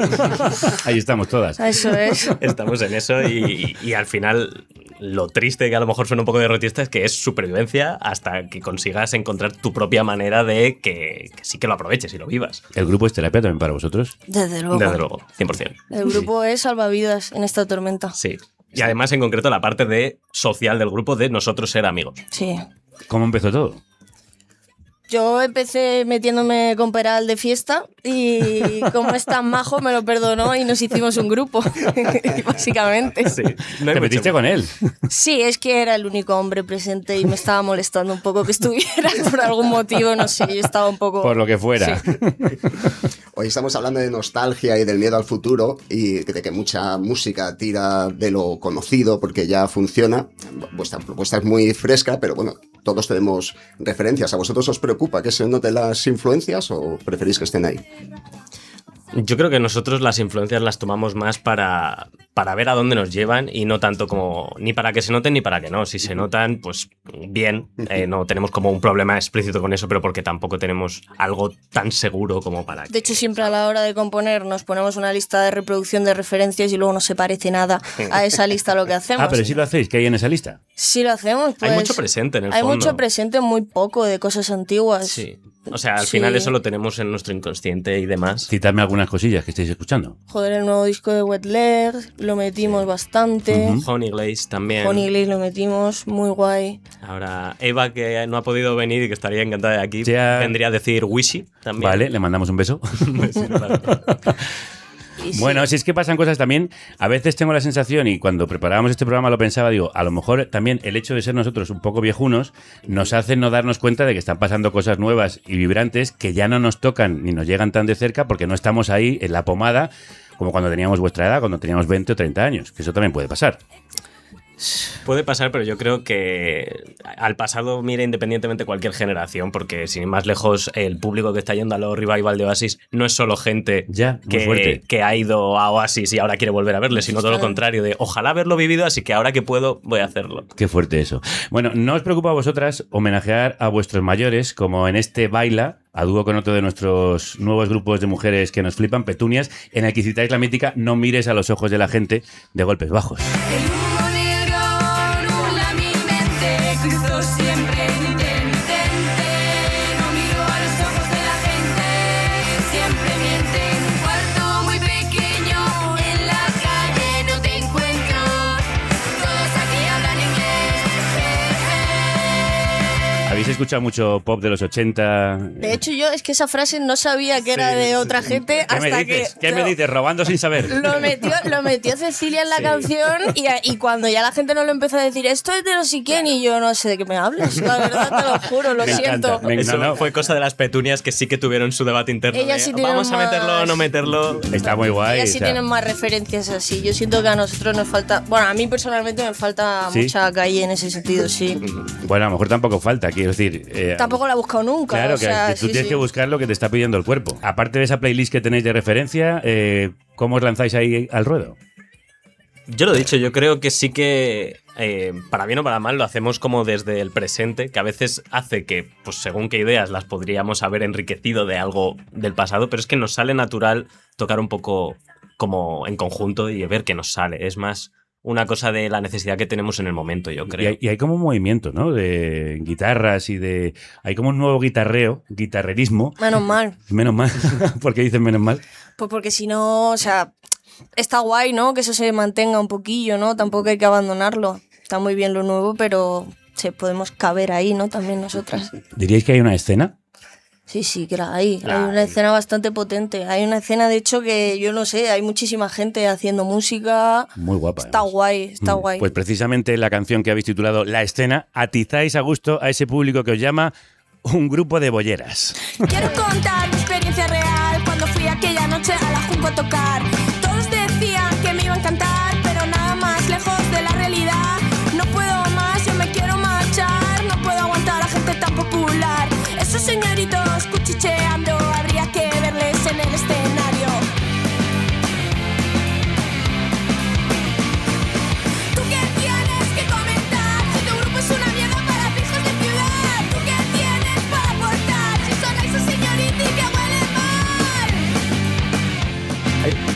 Ahí estamos todas. Eso es. Estamos en eso y al final lo triste, que a lo mejor suena un poco derrotista, es que es supervivencia hasta que consigas encontrar tu propia manera de que sí que lo aproveches y lo vivas. ¿El grupo es terapia también para vosotros? Desde luego. Desde luego, 100%. El grupo es salvavidas en esta tormenta. Sí. Y además, en concreto, la parte social del grupo de nosotros ser amigos. Sí. ¿Cómo empezó todo? Yo empecé metiéndome con Peral de fiesta y como es tan majo me lo perdonó y nos hicimos un grupo, básicamente. Sí, Te metiste con él. Sí, es que era el único hombre presente y me estaba molestando un poco que estuviera por algún motivo, no sé, yo estaba un poco... Por lo que fuera. Sí. Hoy estamos hablando de nostalgia y del miedo al futuro y de que mucha música tira de lo conocido porque ya funciona. Vuestra propuesta es muy fresca, pero bueno, todos tenemos referencias. ¿A vosotros os preocupa que se noten las influencias o preferís que estén ahí? Yo creo que nosotros las influencias las tomamos más para ver a dónde nos llevan y no tanto como ni para que se noten ni para que no. Si se notan, pues bien, no tenemos como un problema explícito con eso, pero porque tampoco tenemos algo tan seguro como para que... De hecho, siempre a la hora de componer nos ponemos una lista de reproducción de referencias y luego no se parece nada a esa lista lo que hacemos. Ah, pero sí lo hacéis, ¿qué hay en esa lista? Sí lo hacemos, pues... Hay mucho presente en el hay fondo. mucho presente, muy poco de cosas antiguas. Sí. O sea, al Sí. final eso lo tenemos en nuestro inconsciente y demás. Citadme algunas cosillas que estáis escuchando. Joder, el nuevo disco de Wet Leg lo metimos bastante. Honey Glaze también. Honey Glaze lo metimos, muy guay. Ahora, Eva, que no ha podido venir y que estaría encantada de aquí, Ya. vendría a decir Wishy también. Vale, le mandamos un beso. Bueno, si es que pasan cosas también, a veces tengo la sensación, y cuando preparábamos este programa lo pensaba, digo, a lo mejor también el hecho de ser nosotros un poco viejunos nos hace no darnos cuenta de que están pasando cosas nuevas y vibrantes que ya no nos tocan ni nos llegan tan de cerca porque no estamos ahí en la pomada como cuando teníamos vuestra edad, cuando teníamos 20 o 30 años, que eso también puede pasar. Puede pasar, pero yo creo que al pasado mira independientemente cualquier generación, porque sin ir más lejos, el público que está yendo a los revival de Oasis no es solo gente muy fuerte. que ha ido a Oasis y ahora quiere volver a verle, sino todo lo contrario, de ojalá haberlo vivido, así que ahora que puedo, voy a hacerlo. Qué fuerte eso. Bueno, ¿no os preocupa a vosotras homenajear a vuestros mayores, como en este Baila, a dúo con otro de nuestros nuevos grupos de mujeres que nos flipan, Petunias, en el que citáis la mítica No mires a los ojos de la gente de Golpes Bajos? Cruzo siempre intermitente, no miro a los ojos de la gente, siempre miente. En un cuarto muy pequeño, en la calle no te encuentro, todos aquí hablan inglés. ¿Habéis escuchado mucho pop de los 80? De hecho, yo es que esa frase no sabía que era de otra gente ¿Qué hasta me dices? que... ¿Qué me dices? Robando sin saber. Lo metió Cecilia en la canción y cuando ya la gente no lo empezó a decir, esto es de no sé quién, y yo no sé de qué me hables, la verdad te lo juro, lo siento. Eso fue cosa de las Petunias que sí que tuvieron su debate interno. Ellas sí tienen vamos a meterlo o más- no meterlo. Está muy guay. Ellas sí tienen más referencias así. Yo siento que a nosotros nos falta... Bueno, a mí personalmente me falta ¿Sí? mucha calle en ese sentido, sí. Bueno, a lo mejor tampoco falta, quiero decir. Tampoco la he buscado nunca. Claro, o sea, que tú sí, tienes sí. que buscar lo que te está pidiendo el cuerpo. Aparte de esa playlist que tenéis de referencia, ¿cómo os lanzáis ahí al ruedo? Yo lo he dicho, yo creo que sí que, para bien o para mal, lo hacemos como desde el presente, que a veces hace que, pues según qué ideas, las podríamos haber enriquecido de algo del pasado, pero es que nos sale natural tocar un poco como en conjunto y ver qué nos sale. Es más una cosa de la necesidad que tenemos en el momento, yo creo. Y hay como un movimiento, ¿no? De guitarras y de... Hay como un nuevo guitarrerismo. Menos mal. Menos mal. ¿Por qué dicen menos mal? Pues porque si no, o sea, está guay, ¿no? Que eso se mantenga un poquillo, ¿no? Tampoco hay que abandonarlo. Está muy bien lo nuevo, pero podemos caber ahí, ¿no? También nosotras. ¿Diríais que hay una escena? Sí, sí, que la hay. Hay una escena bastante potente. Hay una escena, de hecho, que yo no sé, hay muchísima gente haciendo música. Muy guapa. Está guay, está guay. Pues precisamente la canción que habéis titulado La Escena, atizáis a gusto a ese público que os llama un grupo de bolleras. Quiero contar mi experiencia real cuando fui aquella noche a la Junco a tocar. Todos decían que me iba a encantar, pero nada más lejos de la realidad. No puedo más, yo me quiero marchar, no puedo aguantar a gente tan popular. Esos señoritos cuchicheando, habría que verles en el escenario. ¿Tú qué tienes que comentar? Si tu grupo es una mierda para pijos de ciudad. ¿Tú qué tienes para aportar? Si son esos señoritos que huelen mal.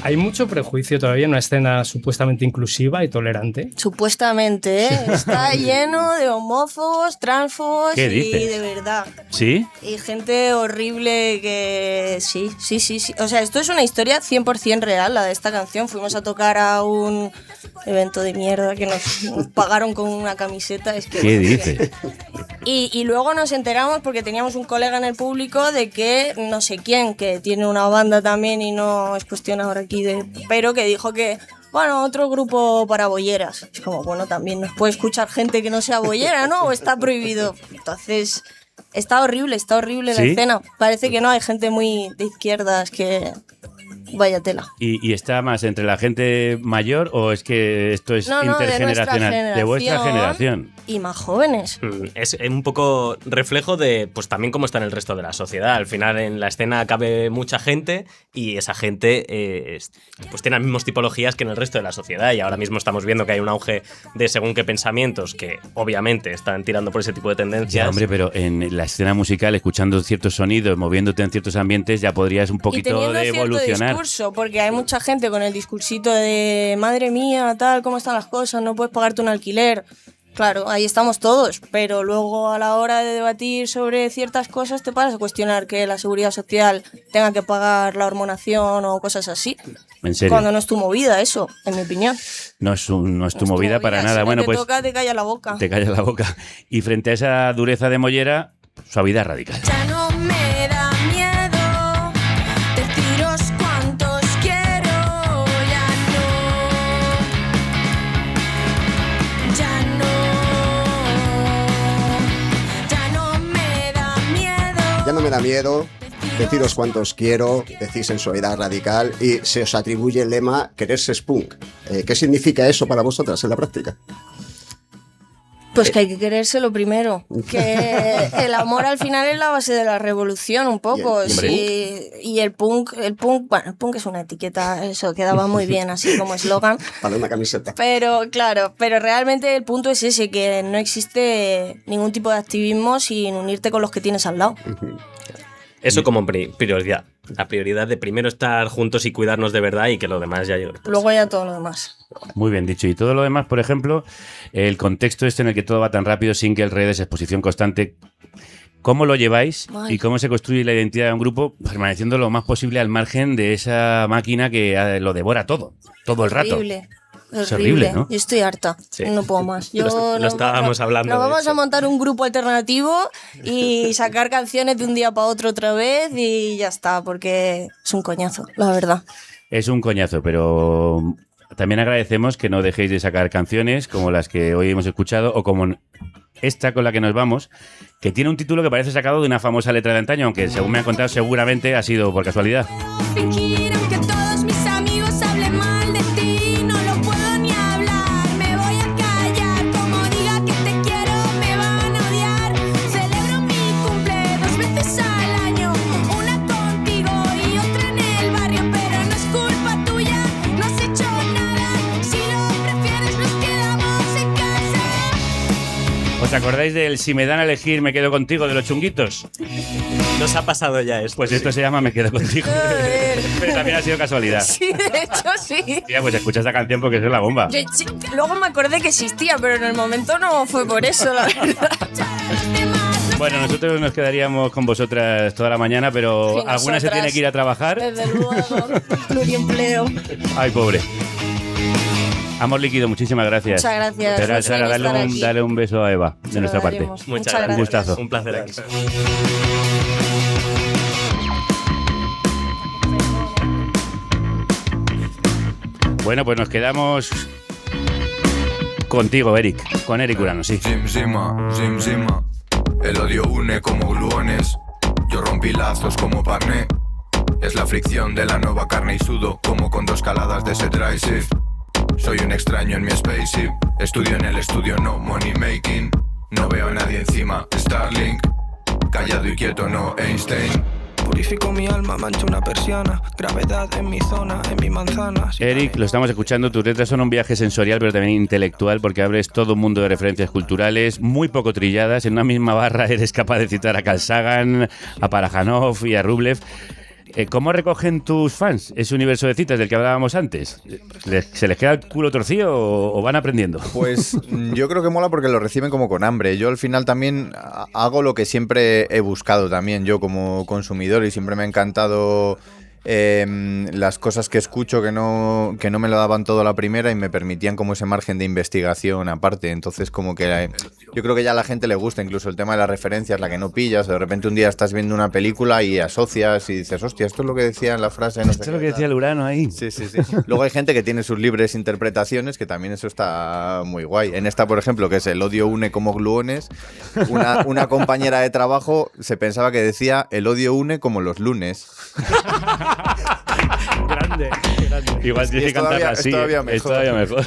Hay mucho prejuicio todavía en una escena supuestamente inclusiva y tolerante. Supuestamente, ¿eh? Está lleno de homófobos, transfobos ¿Qué y dices? de verdad. ¿Sí? Y gente horrible que... Sí. O sea, esto es una historia 100% real, la de esta canción. Fuimos a tocar a un evento de mierda que nos pagaron con una camiseta. Es que, ¿Qué dices? Y luego nos enteramos, porque teníamos un colega en el público, de que no sé quién, que tiene una banda también y no es cuestión ahora aquí pero que dijo que, bueno, otro grupo para bolleras. Es como, bueno, también nos puede escuchar gente que no sea bollera, ¿no? O está prohibido. Entonces, está horrible la ¿Sí? escena. Parece que no, hay gente muy de izquierdas que... Vaya tela. ¿Y está más entre la gente mayor o es que esto es intergeneracional? De vuestra generación. Y más jóvenes. Es un poco reflejo de, pues también cómo está en el resto de la sociedad. Al final en la escena cabe mucha gente y esa gente pues tiene las mismas tipologías que en el resto de la sociedad, y ahora mismo estamos viendo que hay un auge de según qué pensamientos que obviamente están tirando por ese tipo de tendencias. Ya, hombre, pero en la escena musical, escuchando ciertos sonidos, moviéndote en ciertos ambientes, ya podrías un poquito de evolucionar. Porque hay mucha gente con el discursito de madre mía, tal, cómo están las cosas, no puedes pagarte un alquiler. Claro, ahí estamos todos, pero luego a la hora de debatir sobre ciertas cosas te paras a cuestionar que la seguridad social tenga que pagar la hormonación o cosas así. ¿En serio? Cuando no es tu movida eso, en mi opinión. No es tu movida para nada. Si Bueno, te pues toca, te calla la boca. te callas la boca. Y frente a esa dureza de mollera, suavidad radical. Ya no me da miedo deciros cuántos quiero, ya no me da miedo. Ya no me da miedo deciros cuántos quiero, decís en suavidad radical y se os atribuye el lema quererse es punk. ¿Qué significa eso para vosotras en la práctica? Pues que hay que quererse lo primero, que el amor al final es la base de la revolución un poco. Y el punk, bueno, el punk es una etiqueta, eso quedaba muy bien así como eslogan. Para una camiseta. Pero claro, pero realmente el punto es ese, que no existe ningún tipo de activismo sin unirte con los que tienes al lado. Eso como prioridad. La prioridad de primero estar juntos y cuidarnos de verdad y que lo demás ya llegue. Luego ya todo lo demás. Muy bien dicho. Y todo lo demás, por ejemplo, el contexto en el que todo va tan rápido sin que el redes, exposición constante. ¿Cómo lo lleváis y cómo se construye la identidad de un grupo permaneciendo lo más posible al margen de esa máquina que lo devora todo el rato? Es horrible, ¿no? Yo estoy harta, Sí. no puedo más. Lo estábamos hablando. Nos de vamos hecho. a montar un grupo alternativo y sacar canciones de un día para otro otra vez y ya está, porque es un coñazo, la verdad. Es un coñazo, pero también agradecemos que no dejéis de sacar canciones como las que hoy hemos escuchado o como esta con la que nos vamos, que tiene un título que parece sacado de una famosa letra de antaño, aunque según me han contado seguramente ha sido por casualidad. Fingir aunque todos mis amigos hablen mal de ti, no lo puedo ni hablar, me voy a callar, como diga que te quiero me van a odiar, celebro mi cumple 2 veces al año, una contigo y otra en el barrio, pero no es culpa tuya, no has hecho nada, si lo prefieres nos quedamos en casa. ¿Os acordáis del Si me dan a elegir me quedo contigo de los Chunguitos? Nos ha pasado ya esto. Pues esto se llama Me quedo contigo. Pero también ha sido casualidad. Sí, de hecho sí. Tía, pues escucha esta canción porque es la bomba. Luego me acordé que existía, pero en el momento no fue por eso, la verdad. Bueno, nosotros nos quedaríamos con vosotras toda la mañana, pero Sí, alguna se nosotras. tiene que ir a trabajar. Desde luego, pluriempleo. Ay, pobre. Amor líquido, muchísimas gracias. Muchas gracias. Pero, por Sara, estar aquí. dale un beso a Eva de Se lo nuestra parte. daremos. Muchas Un gracias. gustazo. Un placer aquí. Bueno, pues nos quedamos contigo, Eric. Con Eric Urano, sí. Zim zima. El odio une como gluones. Yo rompí lazos como parné. Es la fricción de la nueva carne y sudo como con 2 caladas de ese dry shift. Soy un extraño en mi spaceship. Estudio en el estudio, no money making. No veo a nadie encima, Starlink. Callado y quieto, no Einstein. Purifico mi alma, mancho una persiana. Gravedad en mi zona, en mi manzana. Eric, lo estamos escuchando, tus letras son un viaje sensorial pero también intelectual porque abres todo un mundo de referencias culturales muy poco trilladas. En una misma barra eres capaz de citar a Carl Sagan, a Parajanov y a Rublev. ¿Cómo recogen tus fans ese universo de citas del que hablábamos antes? ¿Se les queda el culo torcido o van aprendiendo? Pues yo creo que mola porque lo reciben como con hambre. Yo al final también hago lo que siempre he buscado también yo como consumidor y siempre me ha encantado las cosas que escucho que no me lo daban todo a la primera y me permitían como ese margen de investigación aparte. Entonces como que yo creo que ya a la gente le gusta incluso el tema de las referencias, la que no pillas, o de repente un día estás viendo una película y asocias y dices, hostia, esto es lo que decía en la frase. No esto es lo que decía el Urano ahí. Sí. Luego hay gente que tiene sus libres interpretaciones, que también eso está muy guay. En esta, por ejemplo, que es el odio une como gluones, una compañera de trabajo se pensaba que decía el odio une como los lunes. Grande. Igual tienes que cantarla así. Es todavía mejor.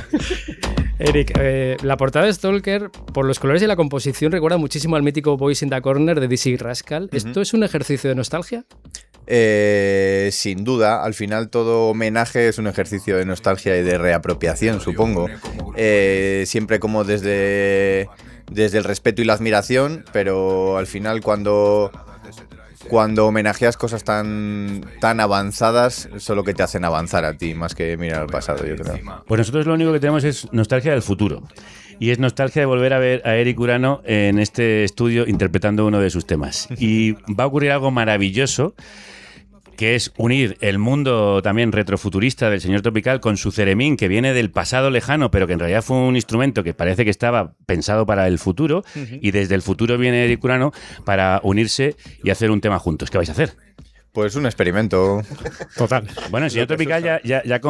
Eric, la portada de Stalker, por los colores y la composición, recuerda muchísimo al mítico Boys in the Corner de Dizzy Rascal. ¿Esto es un ejercicio de nostalgia? Sin duda, al final todo homenaje es un ejercicio de nostalgia y de reapropiación, supongo. Siempre como desde el respeto y la admiración, pero al final cuando homenajeas cosas tan avanzadas, solo que te hacen avanzar a ti, más que mirar al pasado, yo creo. Pues nosotros lo único que tenemos es nostalgia del futuro. Y es nostalgia de volver a ver a Eric Urano en este estudio interpretando uno de sus temas. Y va a ocurrir algo maravilloso, que es unir el mundo también retrofuturista del señor Tropical con su ceremín, que viene del pasado lejano, pero que en realidad fue un instrumento que parece que estaba pensado para el futuro, y desde el futuro viene Eric Urano para unirse y hacer un tema juntos. ¿Qué vais a hacer? Pues un experimento. Total. Bueno, el señor Tropical ya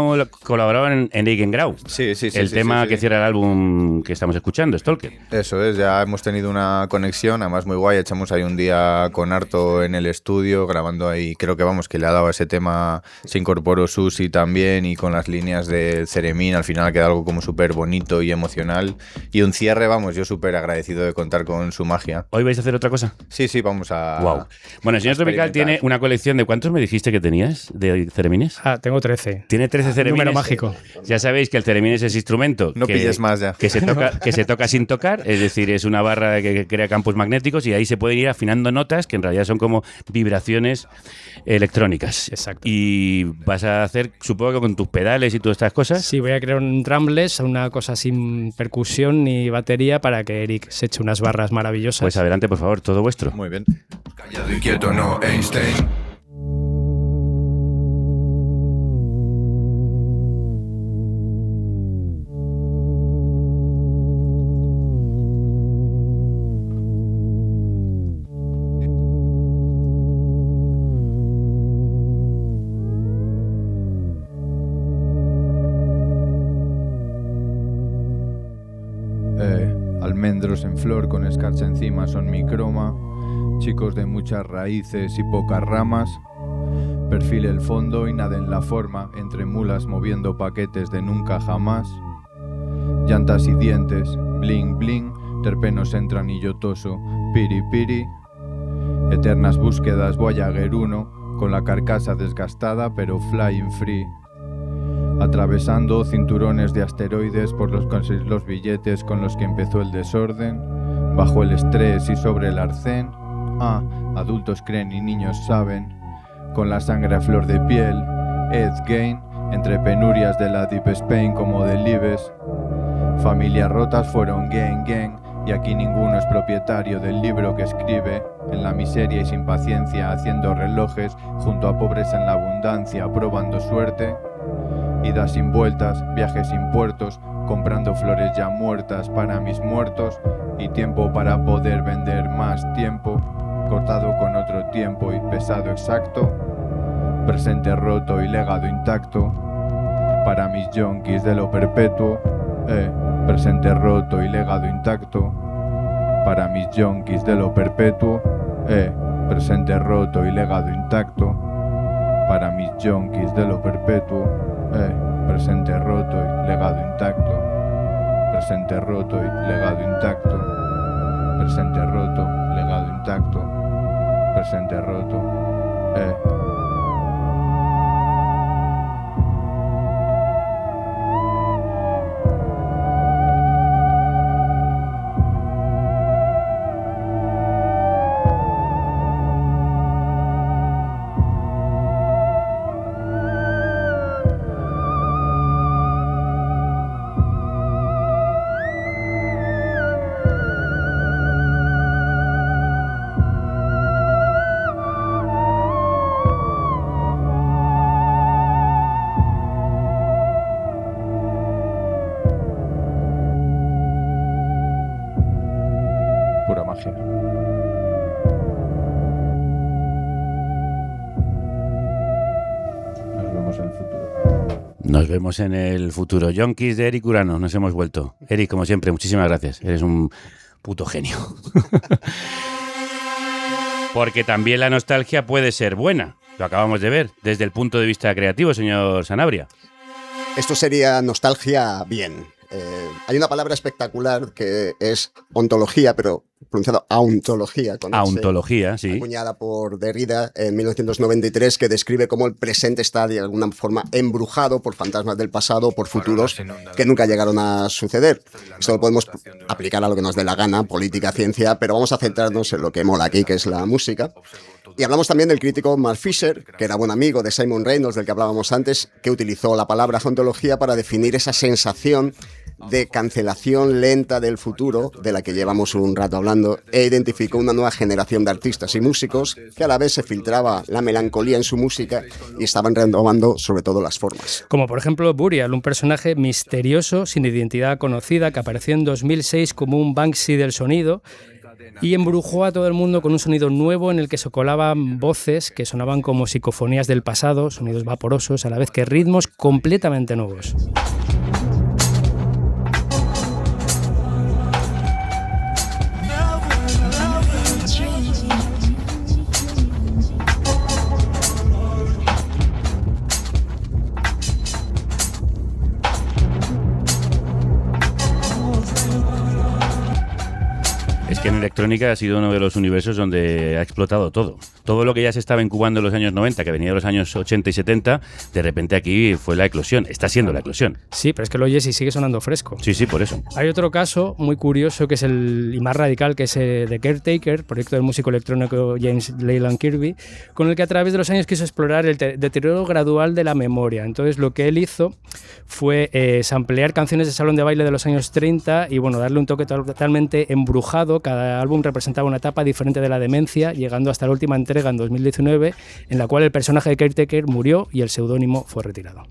colaboraba en Eigengrau. Sí. El tema que cierra el álbum que estamos escuchando, Stalker. Eso es, ya hemos tenido una conexión, además muy guay. Echamos ahí un día con Arto en el estudio, grabando ahí. Creo que que le ha dado a ese tema, se incorporó Susi también, y con las líneas del Ceremín, al final queda algo como súper bonito y emocional. Y un cierre, yo súper agradecido de contar con su magia. ¿Hoy vais a hacer otra cosa? Sí, vamos a... Wow. Bueno, el señor Tropical tiene una colección de... ¿Cuántos me dijiste que tenías de ceremines? Tengo 13. Tiene 13 ceremines. Número mágico. Ya sabéis que el ceremín es ese instrumento no pilles más ya. que se toca sin tocar, es decir, es una barra que crea campos magnéticos y ahí se pueden ir afinando notas que en realidad son como vibraciones electrónicas. Exacto. Y vas a hacer, supongo que con tus pedales y todas estas cosas. Sí, voy a crear un drumless, una cosa sin percusión ni batería, para que Eric se eche unas barras maravillosas. Pues adelante, por favor, todo vuestro. Muy bien. Callado y quieto, no Einstein. Almendros en flor con escarcha encima son mi croma. Chicos de muchas raíces y pocas ramas. Perfil el fondo y nada en la forma. Entre mulas moviendo paquetes de nunca jamás. Llantas y dientes, bling bling. Terpenos entran y yo toso, piri piri. Eternas búsquedas Voyager 1. Con la carcasa desgastada pero flying free. Atravesando cinturones de asteroides por los conseguir los billetes con los que empezó el desorden. Bajo el estrés y sobre el arcén. Adultos creen y niños saben. Con la sangre a flor de piel. Ed Gain. Entre penurias de la Deep Spain como del Libes. Familias rotas fueron gang gang. Y aquí ninguno es propietario del libro que escribe. En la miseria y sin paciencia haciendo relojes. Junto a pobres en la abundancia probando suerte. Idas sin vueltas, viajes sin puertos, comprando flores ya muertas para mis muertos, y tiempo para poder vender más tiempo, cortado con otro tiempo y pesado exacto, presente roto y legado intacto, para mis yonkis de lo perpetuo, presente roto y legado intacto, para mis yonkis de lo perpetuo, presente roto y legado intacto, para mis yonkis de lo perpetuo, presente roto y legado intacto, presente roto y legado intacto, presente roto, legado intacto, presente roto, magia. Nos vemos en el futuro. Nos vemos en el futuro. Yonkis de Eric Urano, nos hemos vuelto. Eric, como siempre, muchísimas gracias. Eres un puto genio. Porque también la nostalgia puede ser buena. Lo acabamos de ver, desde el punto de vista creativo, señor Sanabria. Esto sería nostalgia bien. Hay una palabra espectacular que es ontología, pero pronunciado auntología. Auntología, sí. Acuñada por Derrida en 1993, que describe cómo el presente está de alguna forma embrujado por fantasmas del pasado, por futuros que nunca llegaron a suceder. Esto lo podemos aplicar a lo que nos dé la gana, política, ciencia, pero vamos a centrarnos en lo que mola aquí, que es la música. Y hablamos también del crítico Mark Fisher, que era buen amigo de Simon Reynolds, del que hablábamos antes, que utilizó la palabra ontología para definir esa sensación de cancelación lenta del futuro, de la que llevamos un rato hablando, e identificó una nueva generación de artistas y músicos que a la vez se filtraba la melancolía en su música y estaban renovando sobre todo las formas. Como por ejemplo Burial, un personaje misterioso, sin identidad conocida, que apareció en 2006 como un Banksy del sonido y embrujó a todo el mundo con un sonido nuevo en el que se colaban voces que sonaban como psicofonías del pasado, sonidos vaporosos, a la vez que ritmos completamente nuevos. Es que en electrónica ha sido uno de los universos donde ha explotado todo. Todo lo que ya se estaba incubando en los años 90, que venía de los años 80 y 70, de repente aquí fue la eclosión. Está siendo la eclosión. Sí, pero es que lo oyes y sigue sonando fresco. Sí, por eso. Hay otro caso muy curioso que es y más radical, que es The Caretaker, proyecto del músico electrónico James Leyland Kirby, con el que a través de los años quiso explorar el deterioro gradual de la memoria. Entonces lo que él hizo fue samplear canciones de salón de baile de los años 30 y bueno, darle un toque totalmente embrujado. Cada álbum representaba una etapa diferente de la demencia, llegando hasta la última entrega en 2019, en la cual el personaje de Caretaker murió y el seudónimo fue retirado.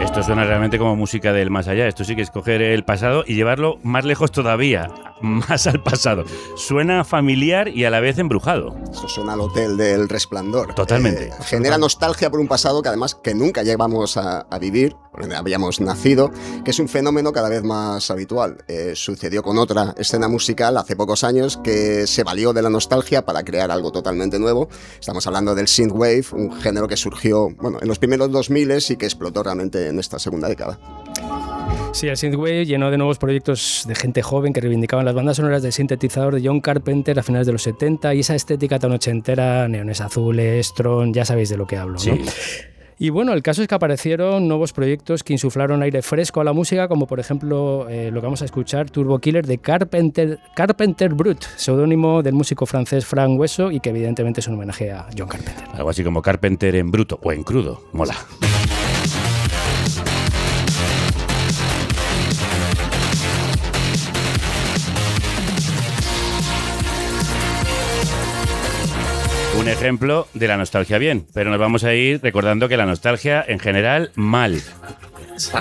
Esto suena realmente como música del más allá. Esto sí que es coger el pasado y llevarlo más lejos todavía, más al pasado. Suena familiar y a la vez embrujado. Esto suena al Hotel del Resplandor. Totalmente. Genera nostalgia por un pasado que además que nunca llegamos a vivir, porque habíamos nacido, que es un fenómeno cada vez más habitual. Sucedió con otra escena musical hace pocos años que se valió de la nostalgia para crear algo totalmente nuevo. Estamos hablando del synthwave, un género que surgió en los primeros 2000 y que explotó realmente en esta segunda década. Sí, el synthwave llenó de nuevos proyectos de gente joven que reivindicaban las bandas sonoras del sintetizador de John Carpenter a finales de los 70 y esa estética tan ochentera, neones azules, Tron, ya sabéis de lo que hablo, ¿no? Sí. Y bueno, el caso es que aparecieron nuevos proyectos que insuflaron aire fresco a la música, como por ejemplo lo que vamos a escuchar, Turbo Killer de Carpenter Brut, seudónimo del músico francés Frank Hueso y que evidentemente es un homenaje a John Carpenter. Algo así como Carpenter en bruto o en crudo, mola. Un ejemplo de la nostalgia bien, pero nos vamos a ir recordando que la nostalgia en general mal,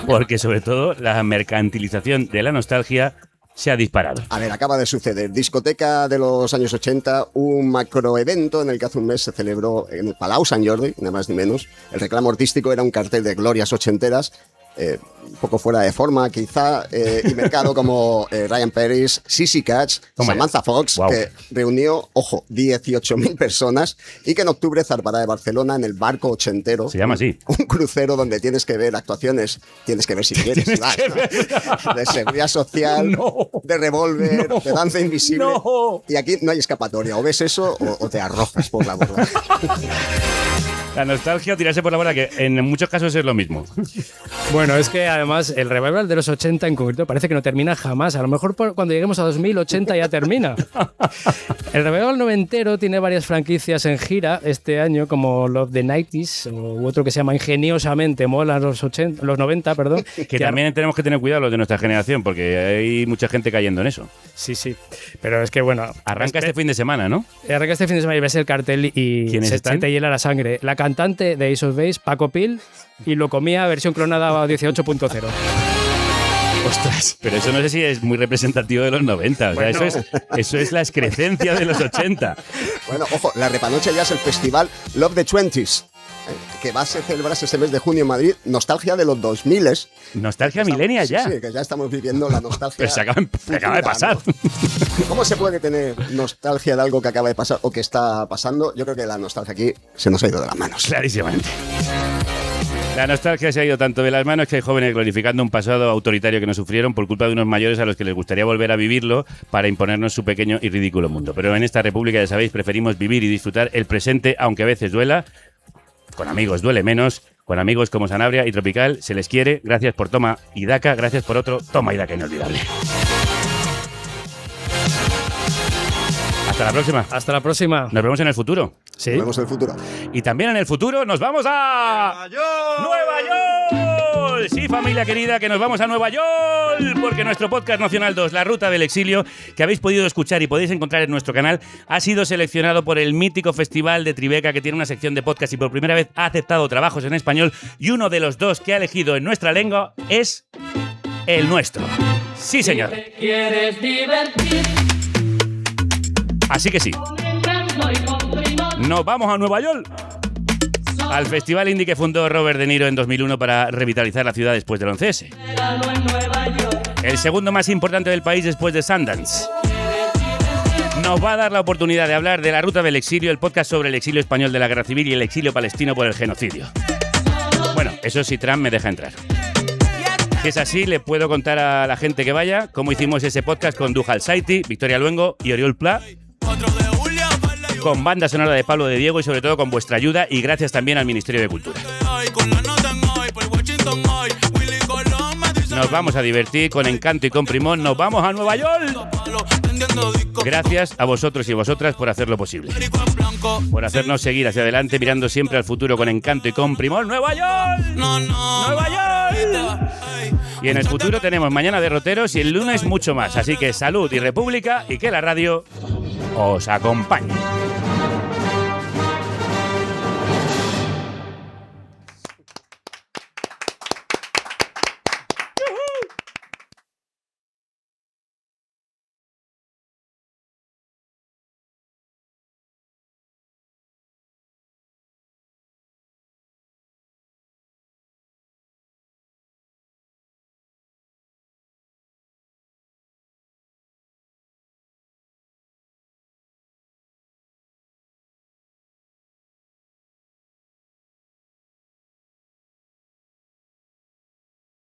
porque sobre todo la mercantilización de la nostalgia se ha disparado. A ver, acaba de suceder. Discoteca de los años 80, un macroevento en el que hace un mes se celebró en el Palau Sant Jordi, nada más ni menos. El reclamo artístico era un cartel de glorias ochenteras, un poco fuera de forma quizá, y mercado como Ryan Paris, Sissy Catch, Samantha Fox, wow, que reunió, ojo, 18.000 personas y que en octubre zarpará de Barcelona en el Barco Ochentero. Se llama así. Un crucero donde tienes que ver actuaciones, tienes que ver si quieres, de seguridad social, de revólver, de danza invisible. Y aquí no hay escapatoria, o ves eso o te arrojas por la borda. La nostalgia o tirarse por la bola, que en muchos casos es lo mismo. Bueno, es que además el revival de los 80 en concreto parece que no termina jamás. A lo mejor cuando lleguemos a 2080 ya termina. El revival noventero tiene varias franquicias en gira este año, como Love the 90s, u otro que se llama Ingeniosamente Mola los 90, perdón. Que también tenemos que tener cuidado los de nuestra generación, porque hay mucha gente cayendo en eso. Sí, sí. Pero es que, bueno... Arranca este fin de semana, ¿no? Arranca este fin de semana y ves el cartel y se te hiela la sangre. La cantante de Ace of Base, Paco Pil, y Lo Comía, versión clonada 18.0. Ostras, pero eso no sé si es muy representativo de los 90. O sea, bueno, eso es la excrecencia de los 80. Bueno, ojo, la repanoche ya es el festival Love the 20s, que va a celebrarse este mes de junio en Madrid. Nostalgia de los 2000s. Nostalgia millennial ya. Sí, que ya estamos viviendo la nostalgia. Pero se acaba de pasar. ¿No? ¿Cómo se puede tener nostalgia de algo que acaba de pasar o que está pasando? Yo creo que la nostalgia aquí se nos ha ido de las manos. Clarísimamente. La nostalgia se ha ido tanto de las manos que hay jóvenes glorificando un pasado autoritario que no sufrieron por culpa de unos mayores a los que les gustaría volver a vivirlo para imponernos su pequeño y ridículo mundo. Pero en esta república, ya sabéis, preferimos vivir y disfrutar el presente, aunque a veces duela. Con amigos duele menos. Con amigos como Sanabria y Tropical se les quiere. Gracias por Toma y Daca. Gracias por otro Toma y Daca inolvidable. Hasta la próxima. Hasta la próxima. Nos vemos en el futuro. Sí. Nos vemos en el futuro. Y también en el futuro nos vamos a... ¡Nueva York! Sí, familia querida, que nos vamos a Nueva York, porque nuestro podcast nacional 2, La Ruta del Exilio, que habéis podido escuchar y podéis encontrar en nuestro canal, ha sido seleccionado por el mítico Festival de Tribeca, que tiene una sección de podcast y por primera vez ha aceptado trabajos en español, y uno de los dos que ha elegido en nuestra lengua es el nuestro. Sí, señor. Si te quieres divertir. Así que sí. Nos vamos a Nueva York. Al festival indie que fundó Robert De Niro en 2001 para revitalizar la ciudad después del 11S. El segundo más importante del país después de Sundance. Nos va a dar la oportunidad de hablar de La Ruta del Exilio, el podcast sobre el exilio español de la Guerra Civil y el exilio palestino por el genocidio. Bueno, eso sí, Trump me deja entrar. Si es así, le puedo contar a la gente que vaya cómo hicimos ese podcast con Dujal Saiti, Victoria Luengo y Oriol Pla, con banda sonora de Pablo de Diego y sobre todo con vuestra ayuda y gracias también al Ministerio de Cultura. Nos vamos a divertir con encanto y con primón. Nos vamos a Nueva York. Gracias a vosotros y vosotras por hacerlo posible. Por hacernos seguir hacia adelante mirando siempre al futuro con encanto y con primón. ¡Nueva York! ¡Nueva York! Y en el futuro tenemos mañana derroteros y el lunes mucho más. Así que salud y república y que la radio os acompañe.